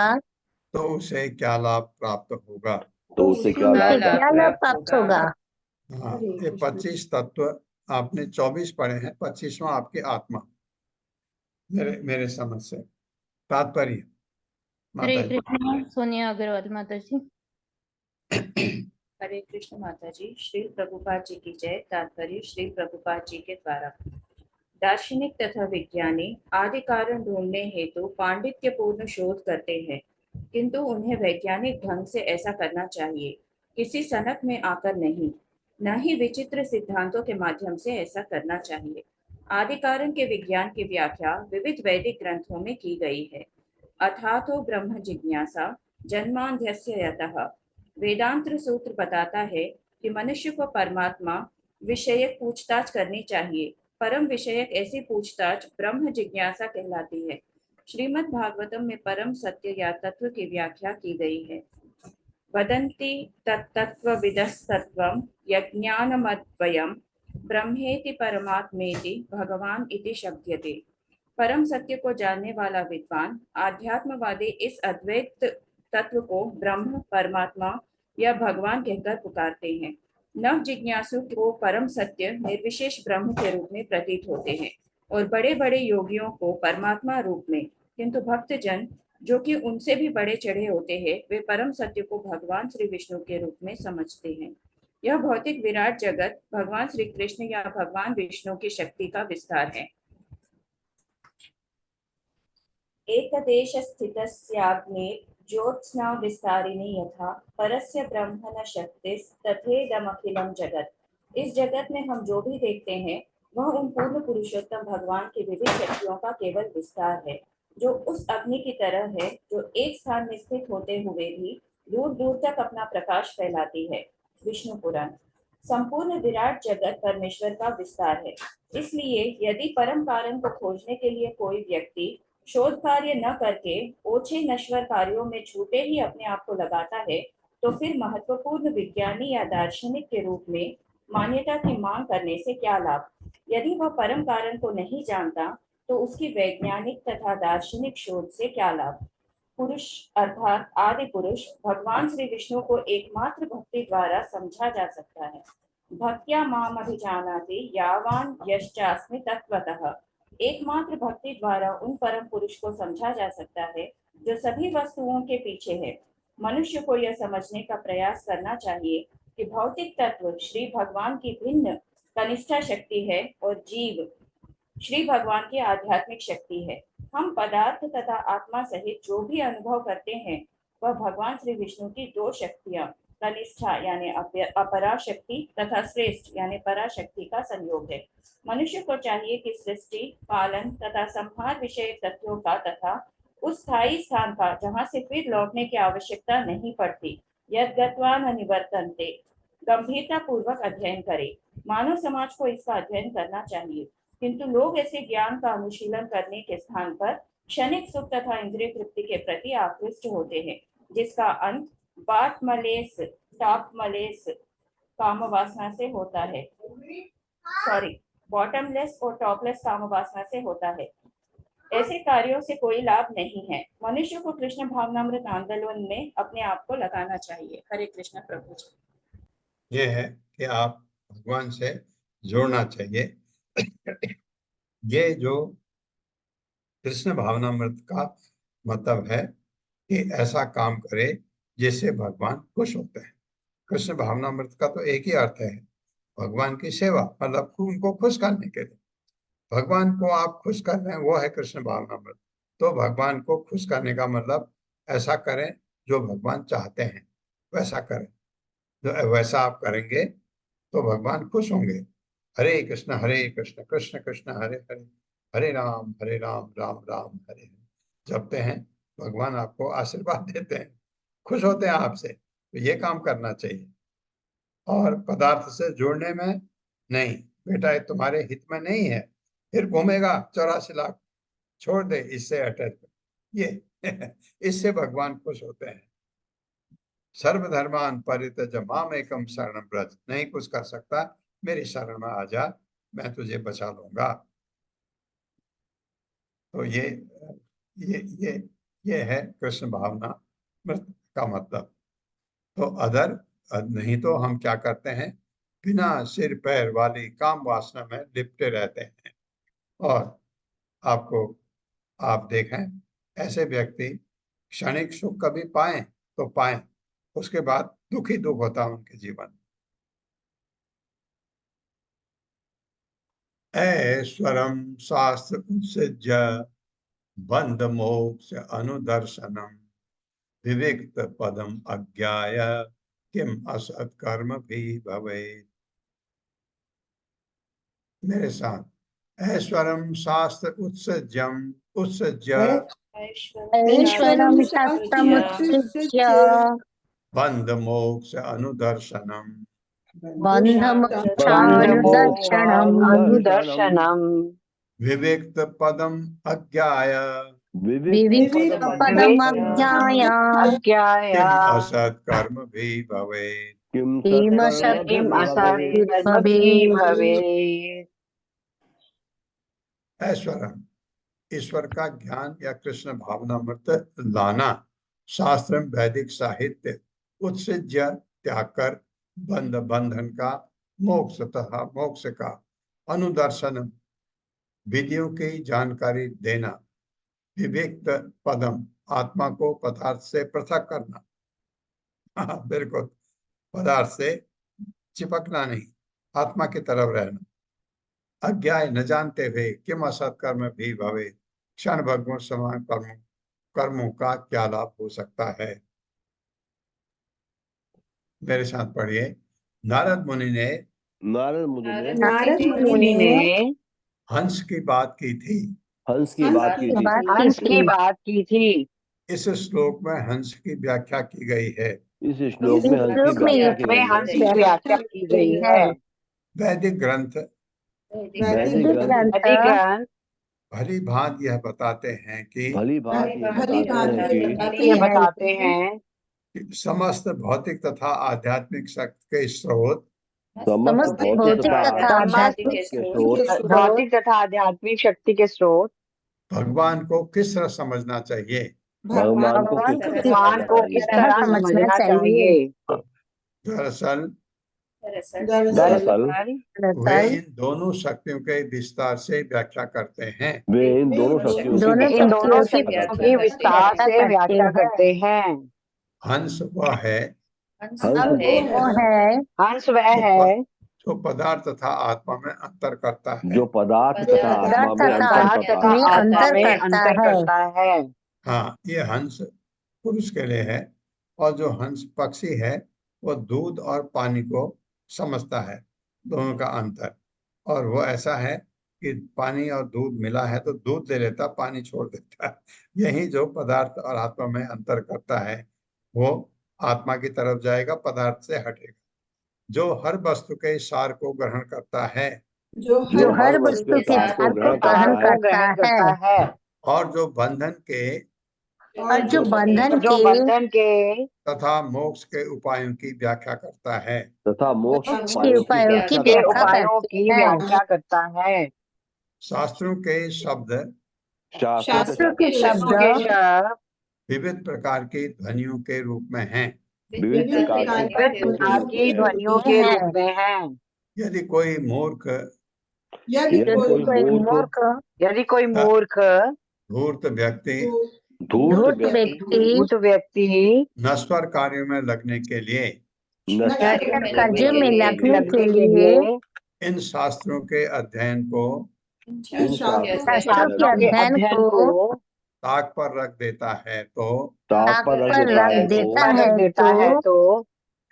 तो उसे क्या लाभ प्राप्त होगा। क्या लाभ प्राप्त होगा। हाँ, ये 25 तत्व आपने 24 पढ़े हैं, 25वां आपकी आत्मा। मेरे समझ से तात्पर्य। हरे कृष्ण। सोनिया अग्रवाल माता जी। हरे कृष्ण माता जी। श्री प्रभुपाद जी की जय। तात्पर्य श्री प्रभुपाद जी के द्वारा। दार्शनिक तथा विज्ञानी आदि कारण ढूंढने हेतु पांडित्यपूर्ण शोध करते हैं, किंतु उन्हें वैज्ञानिक ढंग से ऐसा करना चाहिए, किसी सनक में आकर नहीं, न ही विचित्र सिद्धांतों के माध्यम से ऐसा करना चाहिए। आदि कारण के विज्ञान की व्याख्या विविध वैदिक ग्रंथों में की गई है। अथातो ब्रह्म जिज्ञासा जन्मांध्यस्य यतः। वेदांत सूत्र बताता है कि मनुष्य को परमात्मा विषयक पूछताछ करनी चाहिए। परम विषयक ऐसी पूछताछ ब्रह्म जिज्ञासा कहलाती है। श्रीमद् भागवतम में परम सत्य या तत्व की व्याख्या की गई है। वदन्ति तत्तत्त्वविदस्तत्त्वं यज्ञानमद्वयं ब्रह्मेति परमात्मेति भगवान इति शब्दयते। परम सत्य को जानने वाला विद्वान आध्यात्मवादी इस अद्वैत तत्व को ब्रह्म, परमात्मा या भगवान कहकर पुकारते हैं। नव जिज्ञासु को परम सत्य निर्विशेष ब्रह्म के रूप में प्रतीत होते हैं और बड़े बड़े योगियों को परमात्मा रूप में, किंतु भक्तजन जो कि उनसे भी बड़े चढ़े होते हैं, वे परम सत्य को भगवान श्री विष्णु के रूप में समझते हैं। यह भौतिक विराट जगत भगवान श्री कृष्ण या भगवान विष्णु की शक्ति का विस्तार है। एकदेश स्थितस्याग्ने ज्योत्स्ना विस्तारिणी यथा परस्य ब्रह्म न शक्तिस्तथेदमखिलम जगत। इस जगत में हम जो भी देखते हैं वह उन पूर्ण पुरुषोत्तम भगवान की विविध शक्तियों का केवल विस्तार है, जो उस अग्नि की तरह है जो एक स्थान में स्थित होते हुए भी दूर दूर तक अपना प्रकाश फैलाती है। विष्णु पुराण। संपूर्ण विराट जगत परमेश्वर का विस्तार है। इसलिए यदि परम कारण को खोजने के लिए कोई व्यक्ति शोध कार्य न करके ओछे नश्वर कार्यों में छूटे ही अपने आप को लगाता है, तो फिर महत्वपूर्ण विज्ञानी या दार्शनिक के रूप में मान्यता की मांग करने से क्या लाभ। यदि वह परम कारण को नहीं जानता तो उसकी वैज्ञानिक तथा दार्शनिक शोध से क्या लाभ। पुरुष अर्थात आदि पुरुष भगवान श्री विष्णु को एकमात्र भक्ति द्वारा समझा जा सकता है। भक्त्या माम अभिजानाति यावान यश्चास्मि तत्वतः। एकमात्र भक्ति द्वारा उन परम पुरुष को समझा जा सकता है जो सभी वस्तुओं के पीछे है। मनुष्य को यह समझने का प्रयास करना चाहिए कि भौतिक तत्व श्री भगवान की भिन्न कनिष्ठा शक्ति है और जीव श्री भगवान की आध्यात्मिक शक्ति है। हम पदार्थ तथा आत्मा सहित जो भी अनुभव करते हैं वह भगवान श्री विष्णु की दो शक्तियां कनिष्ठा यानी अपरा शक्ति तथा श्रेष्ठ यानी पराशक्ति का संयोग है। मनुष्य को चाहिए कि सृष्टि पालन तथा संहार विषय तथ्यों का तथा उस स्थायी स्थान का जहाँ से फिर लौटने की आवश्यकता नहीं पड़ती यद गत्वा न निवर्तन्ते गंभीरता पूर्वक अध्ययन करे। मानव समाज को इसका अध्ययन करना चाहिए, किंतु लोग ऐसे ज्ञान का अनुशीलन करने के स्थान पर क्षणिक सुख तथा इंद्रिय तृप्ति के प्रति आकृष्ट होते हैं, जिसका अंत बाट मलेस टॉप मलेस काम वासना से होता है। बॉटमलेस और टॉपलेस काम वासना से होता है। ऐसे कार्यों से कोई लाभ नहीं है। मनुष्य को कृष्ण भावनामृत आंदोलन में अपने आप को लगाना चाहिए। हरे कृष्ण प्रभु जी। ये है कि आप भगवान से जोड़ना चाहिए। ये जो कृष्ण भावनामृत का मतलब है कि ऐसा काम करे जिससे भगवान खुश होते हैं। कृष्ण भावनामृत का तो एक ही अर्थ है, भगवान की सेवा, मतलब उनको खुश करने के लिए। भगवान को आप खुश कर रहे हैं, वो है कृष्ण भावनामृत। तो भगवान को खुश करने का मतलब ऐसा करें जो भगवान चाहते हैं, वैसा करें। जो वैसा आप करेंगे तो भगवान खुश होंगे। हरे कृष्ण कृष्ण कृष्ण हरे हरे, हरे राम राम राम हरे हरे जपते हैं, भगवान आपको आशीर्वाद देते हैं, खुश होते हैं आपसे। तो ये काम करना चाहिए। और पदार्थ से जोड़ने में नहीं, बेटा ये तुम्हारे हित में नहीं है, फिर घूमेगा 84 लाख, छोड़ दे, इससे अटैच ये इससे भगवान खुश होते हैं। सर्वधर्मान परित्यज माम एकम शरणम व्रज, नहीं कुछ कर सकता, मेरी शरण में आ जा, मैं तुझे बचा लूंगा। तो ये है कृष्ण भावना का मतलब। तो अदर नहीं तो हम क्या करते हैं, बिना सिर पैर वाली काम वासना में लिपटे रहते हैं। और आप देखें, ऐसे व्यक्ति क्षणिक सुख कभी पाए तो पाए, उसके बाद दुख ही दुख होता है उनके जीवन में। ऐश्वरम शास्त्र उत्सृज्य बंध मोक्ष अनुदर्शनम विविक्त पदम अज्ञाय किम असत कर्म भी भवे। मेरे साथ, ऐश्वरम शास्त्र उत्सृज्य ऐश्वरम शास्त्रमुत्सृज्य बंध मोक्ष अनुदर्शनम बन्धमोक्षानुदर्शनम् विविक्त पदम अज्ञाय विविक्तपदमज्ञाय किम असत कर्म भी भवे। किम असत् कर्म भी भवेत्। ऐश्वरम, ईश्वर का ज्ञान या कृष्ण भावनामृत लाना, शास्त्र वैदिक साहित्य उत्सृज्य त्याग कर, बंधन का, मोक्ष तथा मोक्ष का, अनुदर्शन विधियों की जानकारी देना, विविक्त पदम आत्मा को पदार्थ से पृथक करना। बिल्कुल, पदार्थ से चिपकना नहीं, आत्मा की तरफ रहना। अज्ञाय न जानते हुए किम असत कर्म भी भवे, क्षण भंगुर समान कर्मों का क्या लाभ हो सकता है। मेरे साथ पढ़िए। नारद मुनि ने हंस की बात की थी। हंस की बात की थी। इस श्लोक में हंस की व्याख्या की गई है। इस श्लोक में हंस की व्याख्या की गई है। वैदिक ग्रंथ भली भांत यह बताते हैं कि बताते हैं समस्त भौतिक तथा आध्यात्मिक शक्ति के स्रोत, भौतिक तथा आध्यात्मिक शक्ति के स्रोत भगवान को किस तरह समझना चाहिए। भगवान को किस तरह समझना चाहिए। दरअसल दरअसल वे इन दोनों शक्तियों के विस्तार से व्याख्या करते हैं। वे इन दोनों शक्तियों दोनों की शक्तियों की व्याख्या विस्तार से व्याख्या करते हैं। हंस वह है हंस वो है हंस वह जो है जो पदार्थ तथा आत्मा में अंतर करता है। जो पदार्थ तथा आत्मा पदार्थ में तथा अंतर पदार्थ करता तथा है। में आत्मा अंतर में करता अंतर है। करता है। हाँ, ये हंस पुरुष के लिए है और जो हंस पक्षी है वो दूध और पानी को समझता है, दोनों का अंतर। और वो ऐसा है कि पानी और दूध मिला है तो दूध ले लेता, पानी छोड़ देता है। यही जो पदार्थ और आत्मा में अंतर करता है वो आत्मा की तरफ जाएगा, पदार्थ से हटेगा। जो हर वस्तु के सार को ग्रहण करता है जो जो हर हर वस्तु वस्तु के सार को ग्रहण करता है और जो बंधन के और जो बंधन जो के बंधन के तथा मोक्ष के उपायों की व्याख्या करता है। तथा मोक्ष मोक्ष के उपायों की के व्याख्या उपायों करते की हैं। व्याख्या करता है। शास्त्रों के शब्द शास्त्रों के शब्द शब्द के शब्द विविध प्रकार की ध्वनियों के रूप में हैं। विविध प्रकार की विविध प्रकार की ध्वनियों के के हैं। रूप में हैं। यदि कोई मूर्ख यदि यदि कोई कोई मूर्ख मूर्ख यदि कोई मूर्ख धूर्त व्यक्ति धूर्त धूर्त व्यक्ति व्यक्ति उस व्यक्ति नश्वर कार्यों में लगने के लिए नश्वर कार्य में लगने लगने के के लिए लिए इन शास्त्रों के अध्ययन को इन शास्त्रों के शास्त्रों के अध्ययन अध्ययन को को ताक पर रख देता है तो ताक ताक पर रख पर देता रख है देता तो है रख देता है तो तो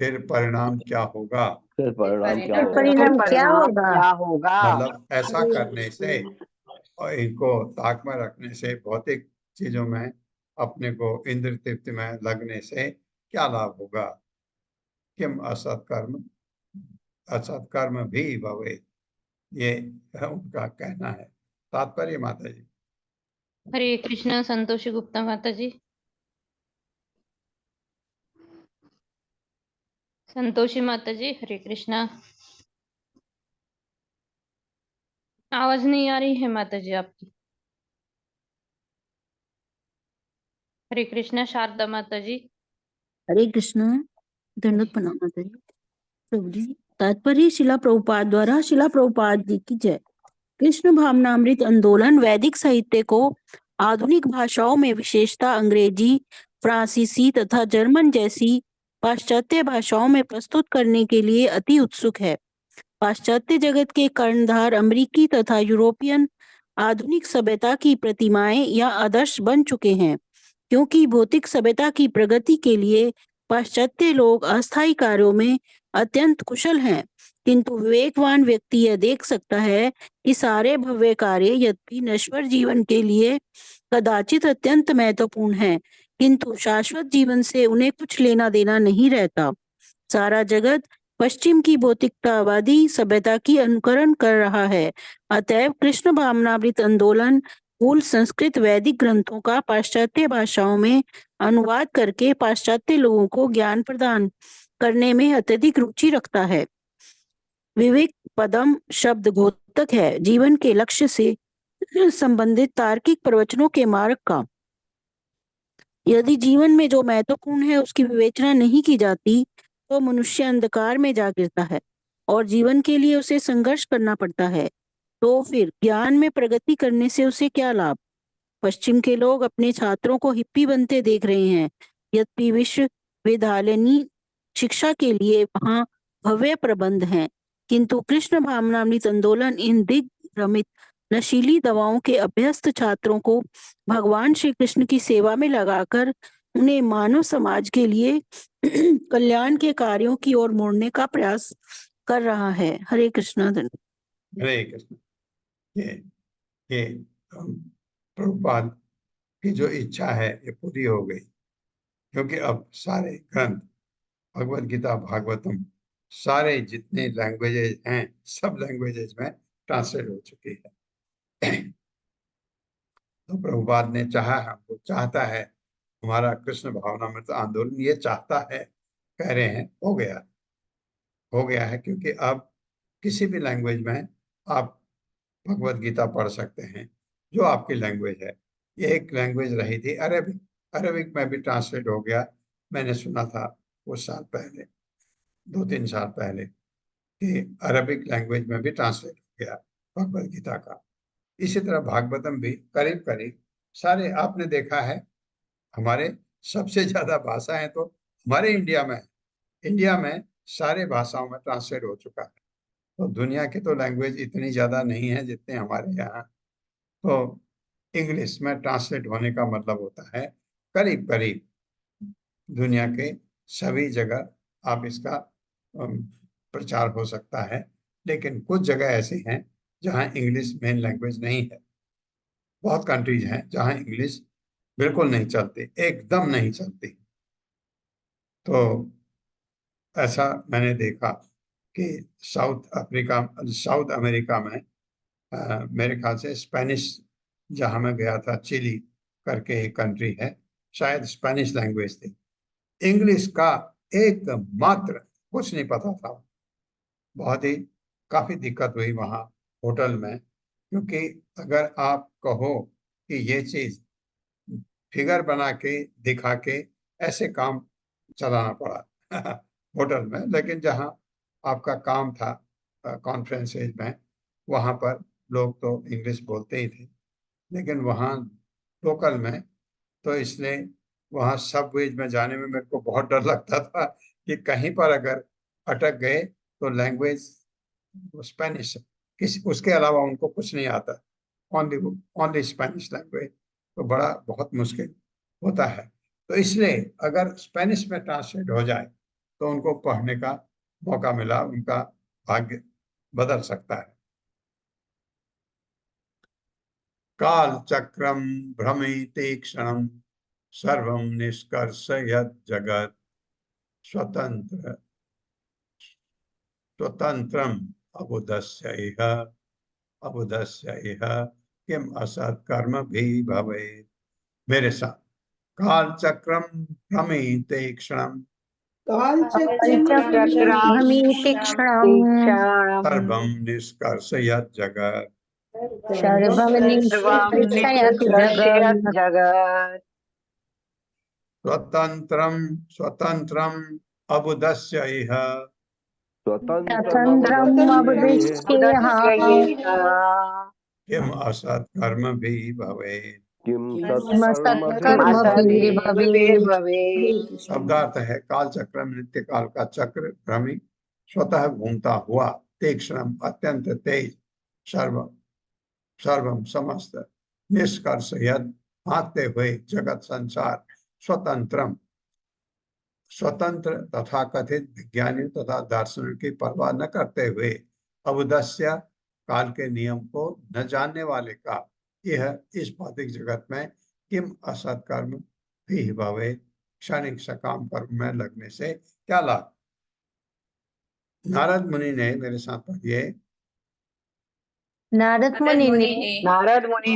फिर परिणाम क्या होगा? फिर परिणाम क्या फिर होगा? परिणाम क्या परिणाम होगा? क्या होगा? मतलब ऐसा करने से और इनको ताक में रखने से, भौतिक चीजों में अपने को इंद्र तृप्ति में लगने से क्या लाभ होगा? किम असत्कर्म भी भवे, ये उनका कहना है। तात्पर्य माता जी। हरे कृष्णा। संतोषी गुप्ता माता जी। संतोषी माता जी, हरे कृष्णा। आवाज नहीं आ रही है माता जी आपकी। हरे कृष्णा। शारदा माता जी। हरे कृष्ण। दंडवत प्रणाम माता जी। प्रभु जी, तात्पर्य शिला प्रभुपाद द्वारा। शिला प्रभुपाद जी की जय। कृष्ण भावनामृत आंदोलन वैदिक साहित्य को आधुनिक भाषाओं में विशेषता अंग्रेजी, फ्रांसीसी तथा जर्मन जैसी पाश्चात्य भाषाओं में प्रस्तुत करने के लिए अति उत्सुक है। पाश्चात्य जगत के कर्णधार अमेरिकी तथा यूरोपियन आधुनिक सभ्यता की प्रतिमाएं या आदर्श बन चुके हैं, क्योंकि भौतिक सभ्यता की प्रगति के लिए पाश्चात्य लोग अस्थायी कार्यों में अत्यंत कुशल हैं, किंतु विवेकवान व्यक्ति यह देख सकता है कि सारे भव्य कार्य यद्यपि नश्वर जीवन के लिए कदाचित अत्यंत महत्वपूर्ण हैं, किंतु शाश्वत जीवन से उन्हें कुछ लेना देना नहीं रहता। सारा जगत पश्चिम की भौतिकतावादी सभ्यता की अनुकरण कर रहा है। अतएव कृष्ण भावनामृत आंदोलन मूल संस्कृत वैदिक ग्रंथों का पाश्चात्य भाषाओं में अनुवाद करके पाश्चात्य लोगों को ज्ञान प्रदान करने में अत्यधिक रुचि रखता है। विवेक पदम शब्द घोतक है, जीवन के लक्ष्य से संबंधित तार्किक प्रवचनों के मार्ग का। यदि जीवन में जो महत्वपूर्ण है उसकी विवेचना नहीं की जाती तो मनुष्य अंधकार में जा गिरता है और जीवन के लिए उसे संघर्ष करना पड़ता है। तो फिर ज्ञान में प्रगति करने से उसे क्या लाभ? पश्चिम के लोग अपने छात्रों को हिप्पी बनते देख रहे हैं, यद्यपि विश्वविद्यालयी शिक्षा के लिए वहाँ भव्य प्रबंध हैं, किंतु कृष्ण भावनामृत आंदोलन इन दिग्भ्रमित नशीली दवाओं के अभ्यस्त छात्रों को भगवान श्री कृष्ण की सेवा में लगाकर उन्हें मानव समाज के लिए कल्याण के कार्यों की ओर मोड़ने का प्रयास कर रहा है। हरे कृष्णा। हरे कृष्ण। ये प्रभुपाद की जो इच्छा है ये पूरी हो गई, क्योंकि अब सारे ग्रंथ भगवत गीता, भागवतम, सारे जितने लैंग्वेजेस हैं सब लैंग्वेजेस में ट्रांसलेट हो चुकी है। तो प्रभुपाद ने चाहा, हमको चाहता है, हमारा कृष्ण भावनामृत आंदोलन ये चाहता है, कह रहे हैं हो गया है, क्योंकि अब किसी भी लैंग्वेज में आप भगवत गीता पढ़ सकते हैं, जो आपकी लैंग्वेज है। ये एक लैंग्वेज रही थी अरेबिक में भी ट्रांसलेट हो गया। मैंने सुना था कुछ साल पहले, 2-3 साल पहले, कि अरबिक लैंग्वेज में भी ट्रांसलेट हो गया भगवद गीता का। इसी तरह भागवतम भी करीब करीब सारे, आपने देखा है हमारे सबसे ज्यादा भाषाएं तो हमारे इंडिया में है। इंडिया में सारे भाषाओं में ट्रांसलेट हो चुका है। तो दुनिया की तो लैंग्वेज इतनी ज्यादा नहीं है जितने हमारे यहाँ। तो इंग्लिश में ट्रांसलेट होने का मतलब होता है करीब करीब दुनिया के सभी जगह आप इसका प्रचार हो सकता है। लेकिन कुछ जगह ऐसी हैं जहां इंग्लिश मेन लैंग्वेज नहीं है। बहुत कंट्रीज हैं जहां इंग्लिश बिल्कुल नहीं चलती, एकदम नहीं चलती। तो ऐसा मैंने देखा कि साउथ अमेरिका में मेरे ख्याल से स्पेनिश, जहां मैं गया था, चिली करके एक कंट्री है, शायद स्पेनिश लैंग्वेज थी। इंग्लिश का एक मात्र कुछ नहीं पता था। बहुत ही काफी दिक्कत हुई वहां होटल में, क्योंकि अगर आप कहो कि ये चीज फिगर बना के दिखा के ऐसे काम चलाना पड़ा होटल में। लेकिन जहां आपका काम था कॉन्फ्रेंसेज में, वहां पर लोग तो इंग्लिश बोलते ही थे। लेकिन वहाँ लोकल में तो इसलिए वहाँ सबवेज में जाने में मेरे को बहुत डर लगता था कि कहीं पर अगर अटक गए तो लैंग्वेज स्पेनिश, किसी उसके अलावा उनको कुछ नहीं आता, ओनली स्पेनिश लैंग्वेज, तो बड़ा बहुत मुश्किल होता है। तो इसलिए अगर स्पेनिश में ट्रांसलेट हो जाए तो उनको पढ़ने का मौका मिला, उनका भाग्य बदल सकता है। काल चक्रम भ्रमिते क्षणम सर्वम निष्कर्षयत् जगत् स्वतंत्रम अबुधस्य इह किम असत् कर्म भी भवेत्। मेरे साथ, काल चक्रम भ्रमिते क्षणम सर्वम निष्कर्षयत् जगत् सर्वं निष्कर्षयति जगत् स्वतंत्रम अबुधस्य इह स्वतन्त्रम् अवदिश्येह किम असत् कर्म भी भवेत्। सत्कर्मभिः भवेत्। शब्दार्थ है, काल चक्र नित्य काल का चक्र भ्रमी स्वतः घूमता हुआ, तीक्ष्णम अत्यंत तेज, सर्वम समस्त, निष्कर्ष यद भागते हुए जगत संसार, स्वतंत्रम स्वतंत्र तथा कथित विज्ञानी तथा दार्शनिक की परवाह न करते हुए, अवदस्य काल के नियम को न जानने वाले का, यह इस भौतिक जगत में किम असत कर्म भी भवे, क्षणिक सकाम कर्म में लगने से क्या लाभ। नारद मुनि ने, मेरे साथ पढ़िए, नारद मुनि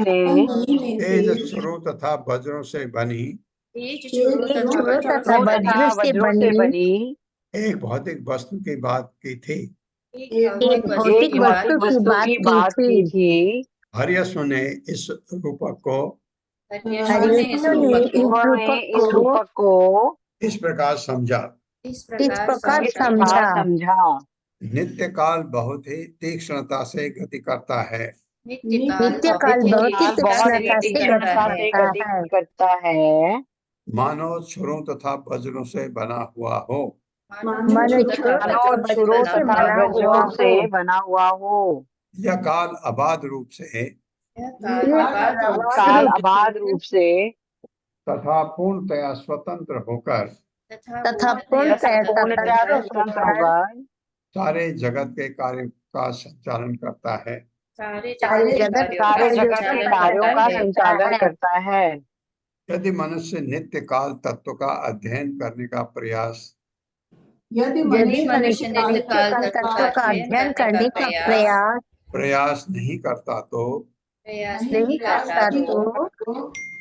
ने तेज स्वरूप तथा वज्रों से बनी छोड़ो तथा वज्र से बनी एक भौतिक वस्तु की बात की थी। एक भौतिक वस्तु की बात की थी। हरियसु ने इस रूपक को हरियसु ने इस रूपक को इस प्रकार समझा, नित्य काल बहुत ही तीक्ष्णता से गति करता है। नित्य काल बहुत ही तीक्ष्णता से गति करता है। मानो छुरों तथा वज्रों से बना हुआ हो। मानो छुरों से बना हुआ हो। यह काल अबाध रूप से तथा पूर्णतया स्वतंत्र होकर सारे जगत के कार्य का संचालन करता है। सारे जगत के कार्यों का संचालन करता है। यदि मनुष्य नित्य काल तत्व का अध्ययन करने का यदि मनुष्य नित्य काल तत्व का अध्ययन करने का प्रयास नहीं करता तो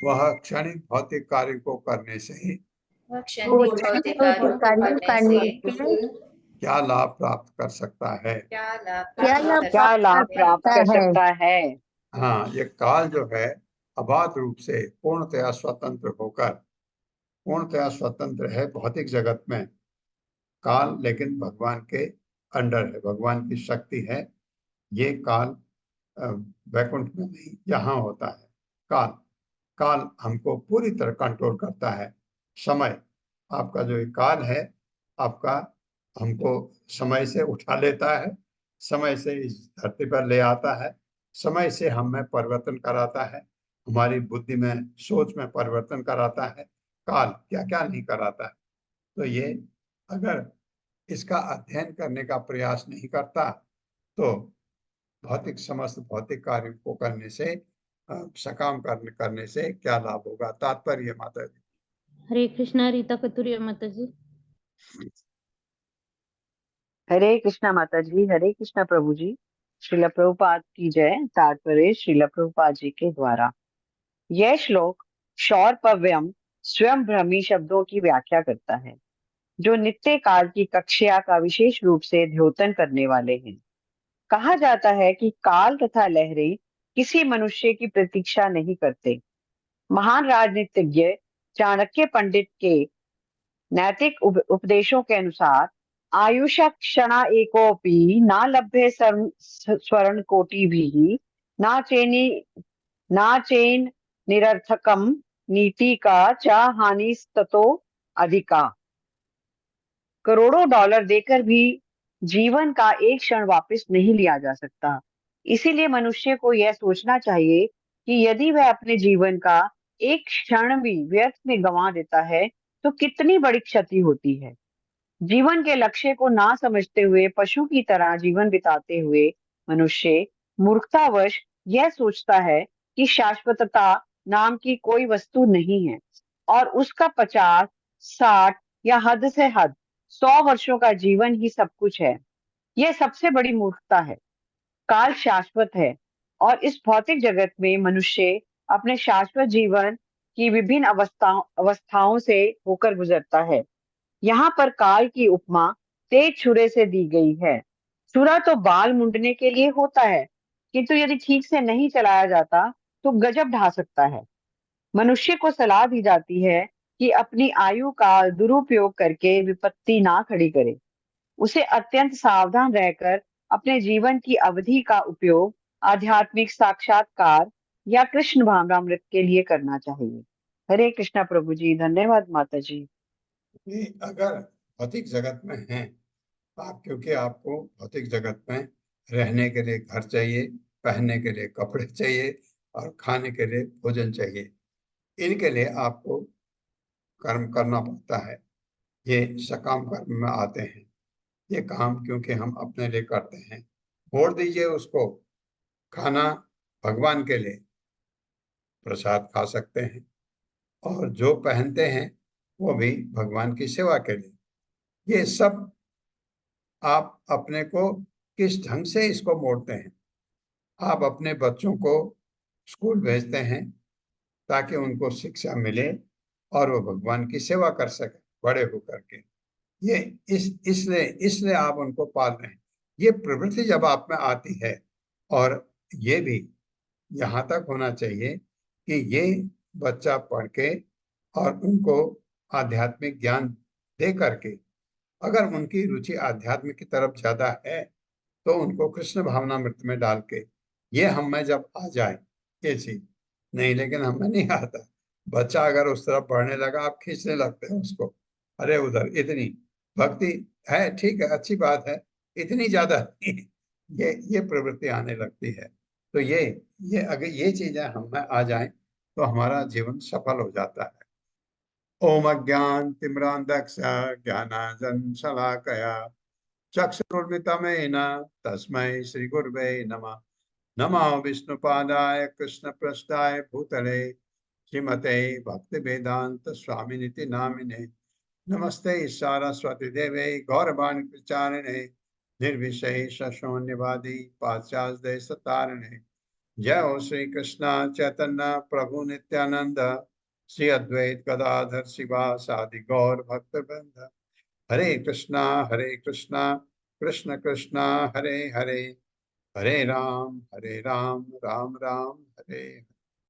वह क्षणिक भौतिक कार्य को करने से क्या लाभ प्राप्त कर सकता है। क्या लाभ प्राप्त कर सकता है। हाँ, ये काल जो है अबाध रूप से पूर्णतया स्वतंत्र होकर, पूर्णतया स्वतंत्र है भौतिक जगत में काल, लेकिन भगवान के अंडर है, भगवान की शक्ति है। ये काल वैकुंठ में नहीं, यहाँ होता है। काल काल हमको पूरी तरह कंट्रोल करता है। समय, आपका जो ये काल है आपका, हमको समय से उठा लेता है, समय से इस धरती पर ले आता है, समय से हमें परिवर्तन कराता है, हमारी बुद्धि में, सोच में परिवर्तन कराता है। काल क्या क्या नहीं कराता है। तो ये अगर इसका अध्ययन करने का प्रयास नहीं करता तो भौतिक, समस्त भौतिक कार्य को करने से, सकाम करने से क्या लाभ होगा। तात्पर्य माता जी। हरे कृष्णा रीता कतुरिया माता जी। हरे कृष्णा माता जी, हरे कृष्णा प्रभु जी। श्रील प्रभुपाद की जय। तात्पर्य श्रील प्रभुपाद जी के द्वारा। यह श्लोक शौरपव्यम स्वयं भ्रमी शब्दों की व्याख्या करता है, जो नित्य काल की कक्षा का विशेष रूप से द्योतन करने वाले हैं। कहा जाता है कि काल तथा लहरें किसी मनुष्य की प्रतीक्षा नहीं करते। महान राजनीतिज्ञ चाणक्य पंडित के नैतिक उपदेशों के अनुसार आयुष क्षणा एकोपि न लभ्य स्वर्ण कोटि भी ना चेन निरर्थकम नीति का चा हानि ततो अधिका। करोड़ों डॉलर देकर भी जीवन का एक क्षण वापस नहीं लिया जा सकता। इसीलिए मनुष्य को यह सोचना चाहिए कि यदि वह अपने जीवन का एक क्षण भी व्यर्थ में गंवा देता है तो कितनी बड़ी क्षति होती है। जीवन के लक्ष्य को ना समझते हुए पशु की तरह जीवन बिताते हुए मनुष्य मूर्खतावश यह सोचता है कि शाश्वतता नाम की कोई वस्तु नहीं है और उसका 50, 60 या हद से हद 100 वर्षों का जीवन ही सब कुछ है। यह सबसे बड़ी मूर्खता है। काल शाश्वत है और इस भौतिक जगत में मनुष्य अपने शाश्वत जीवन की विभिन्न अवस्थाओं से होकर गुजरता है। यहाँ पर काल की उपमा तेज छुरे से दी गई है। छुरा तो बाल मुंडने के लिए होता है, किंतु यदि ठीक से नहीं चलाया जाता तो गजब ढा सकता है। मनुष्य को सलाह दी जाती है कि अपनी आयु का दुरुपयोग करके विपत्ति ना खड़ी करे। उसे अत्यंत सावधान रहकर अपने जीवन की अवधि का उपयोग आध्यात्मिक साक्षात्कार या कृष्ण भावनामृत के लिए करना चाहिए। हरे कृष्णा प्रभु जी। धन्यवाद माता जी। अगर भौतिक जगत में हैं आप, क्योंकि आपको भौतिक जगत में रहने के लिए घर चाहिए, पहनने के लिए कपड़े चाहिए और खाने के लिए भोजन चाहिए, इनके लिए आपको कर्म करना पड़ता है। ये सकाम कर्म में आते हैं। ये काम क्योंकि हम अपने लिए करते हैं। छोड़ दीजिए उसको। खाना भगवान के लिए, प्रसाद खा सकते हैं, और जो पहनते हैं वो भी भगवान की सेवा के लिए। ये सब आप अपने को किस ढंग से इसको मोड़ते हैं। आप अपने बच्चों को स्कूल भेजते हैं ताकि उनको शिक्षा मिले और वो भगवान की सेवा कर सके बड़े होकर के। ये इसलिए आप उनको पाल रहे हैं। ये प्रवृत्ति जब आप में आती है, और ये भी यहाँ तक होना चाहिए कि ये बच्चा पढ़ के और उनको आध्यात्मिक ज्ञान दे करके, अगर उनकी रुचि आध्यात्म की तरफ ज्यादा है तो उनको कृष्ण भावनामृत में डाल के, ये हम में जब आ जाए ये चीज नहीं, लेकिन हमें नहीं आता। बच्चा अगर उस तरफ बढ़ने लगा, आप खींचने लगते हैं उसको, अरे उधर इतनी भक्ति है, ठीक है, अच्छी बात है, इतनी ज्यादा ये प्रवृत्ति आने लगती है। तो ये अगर ये चीजें हम में आ जाएं तो हमारा जीवन सफल हो जाता है। ओम अज्ञान तिम्रांधक्ष ज्ञानांजन शलाकया चक्षुरुन्मिलितं तस्मै श्री गुरुवे नमः। नमो विष्णुपादाय कृष्णपृष्ठाय भूतले श्रीमते भक्तिवेदांत स्वामिनिति नामिने। नमस्ते सारस्वती देवे गौरवाणी प्रचारिणे निर्विशेष शून्यवादी पाश्चात्य देशतारिणे। जय हो श्री कृष्ण चैतन्य प्रभु नित्यानंद श्री अद्वैत गदाधर शिवासादि गौर भक्त वृंद। हरे कृष्णा कृष्ण कृष्णा हरे हरे, हरे राम राम राम हरे हरे।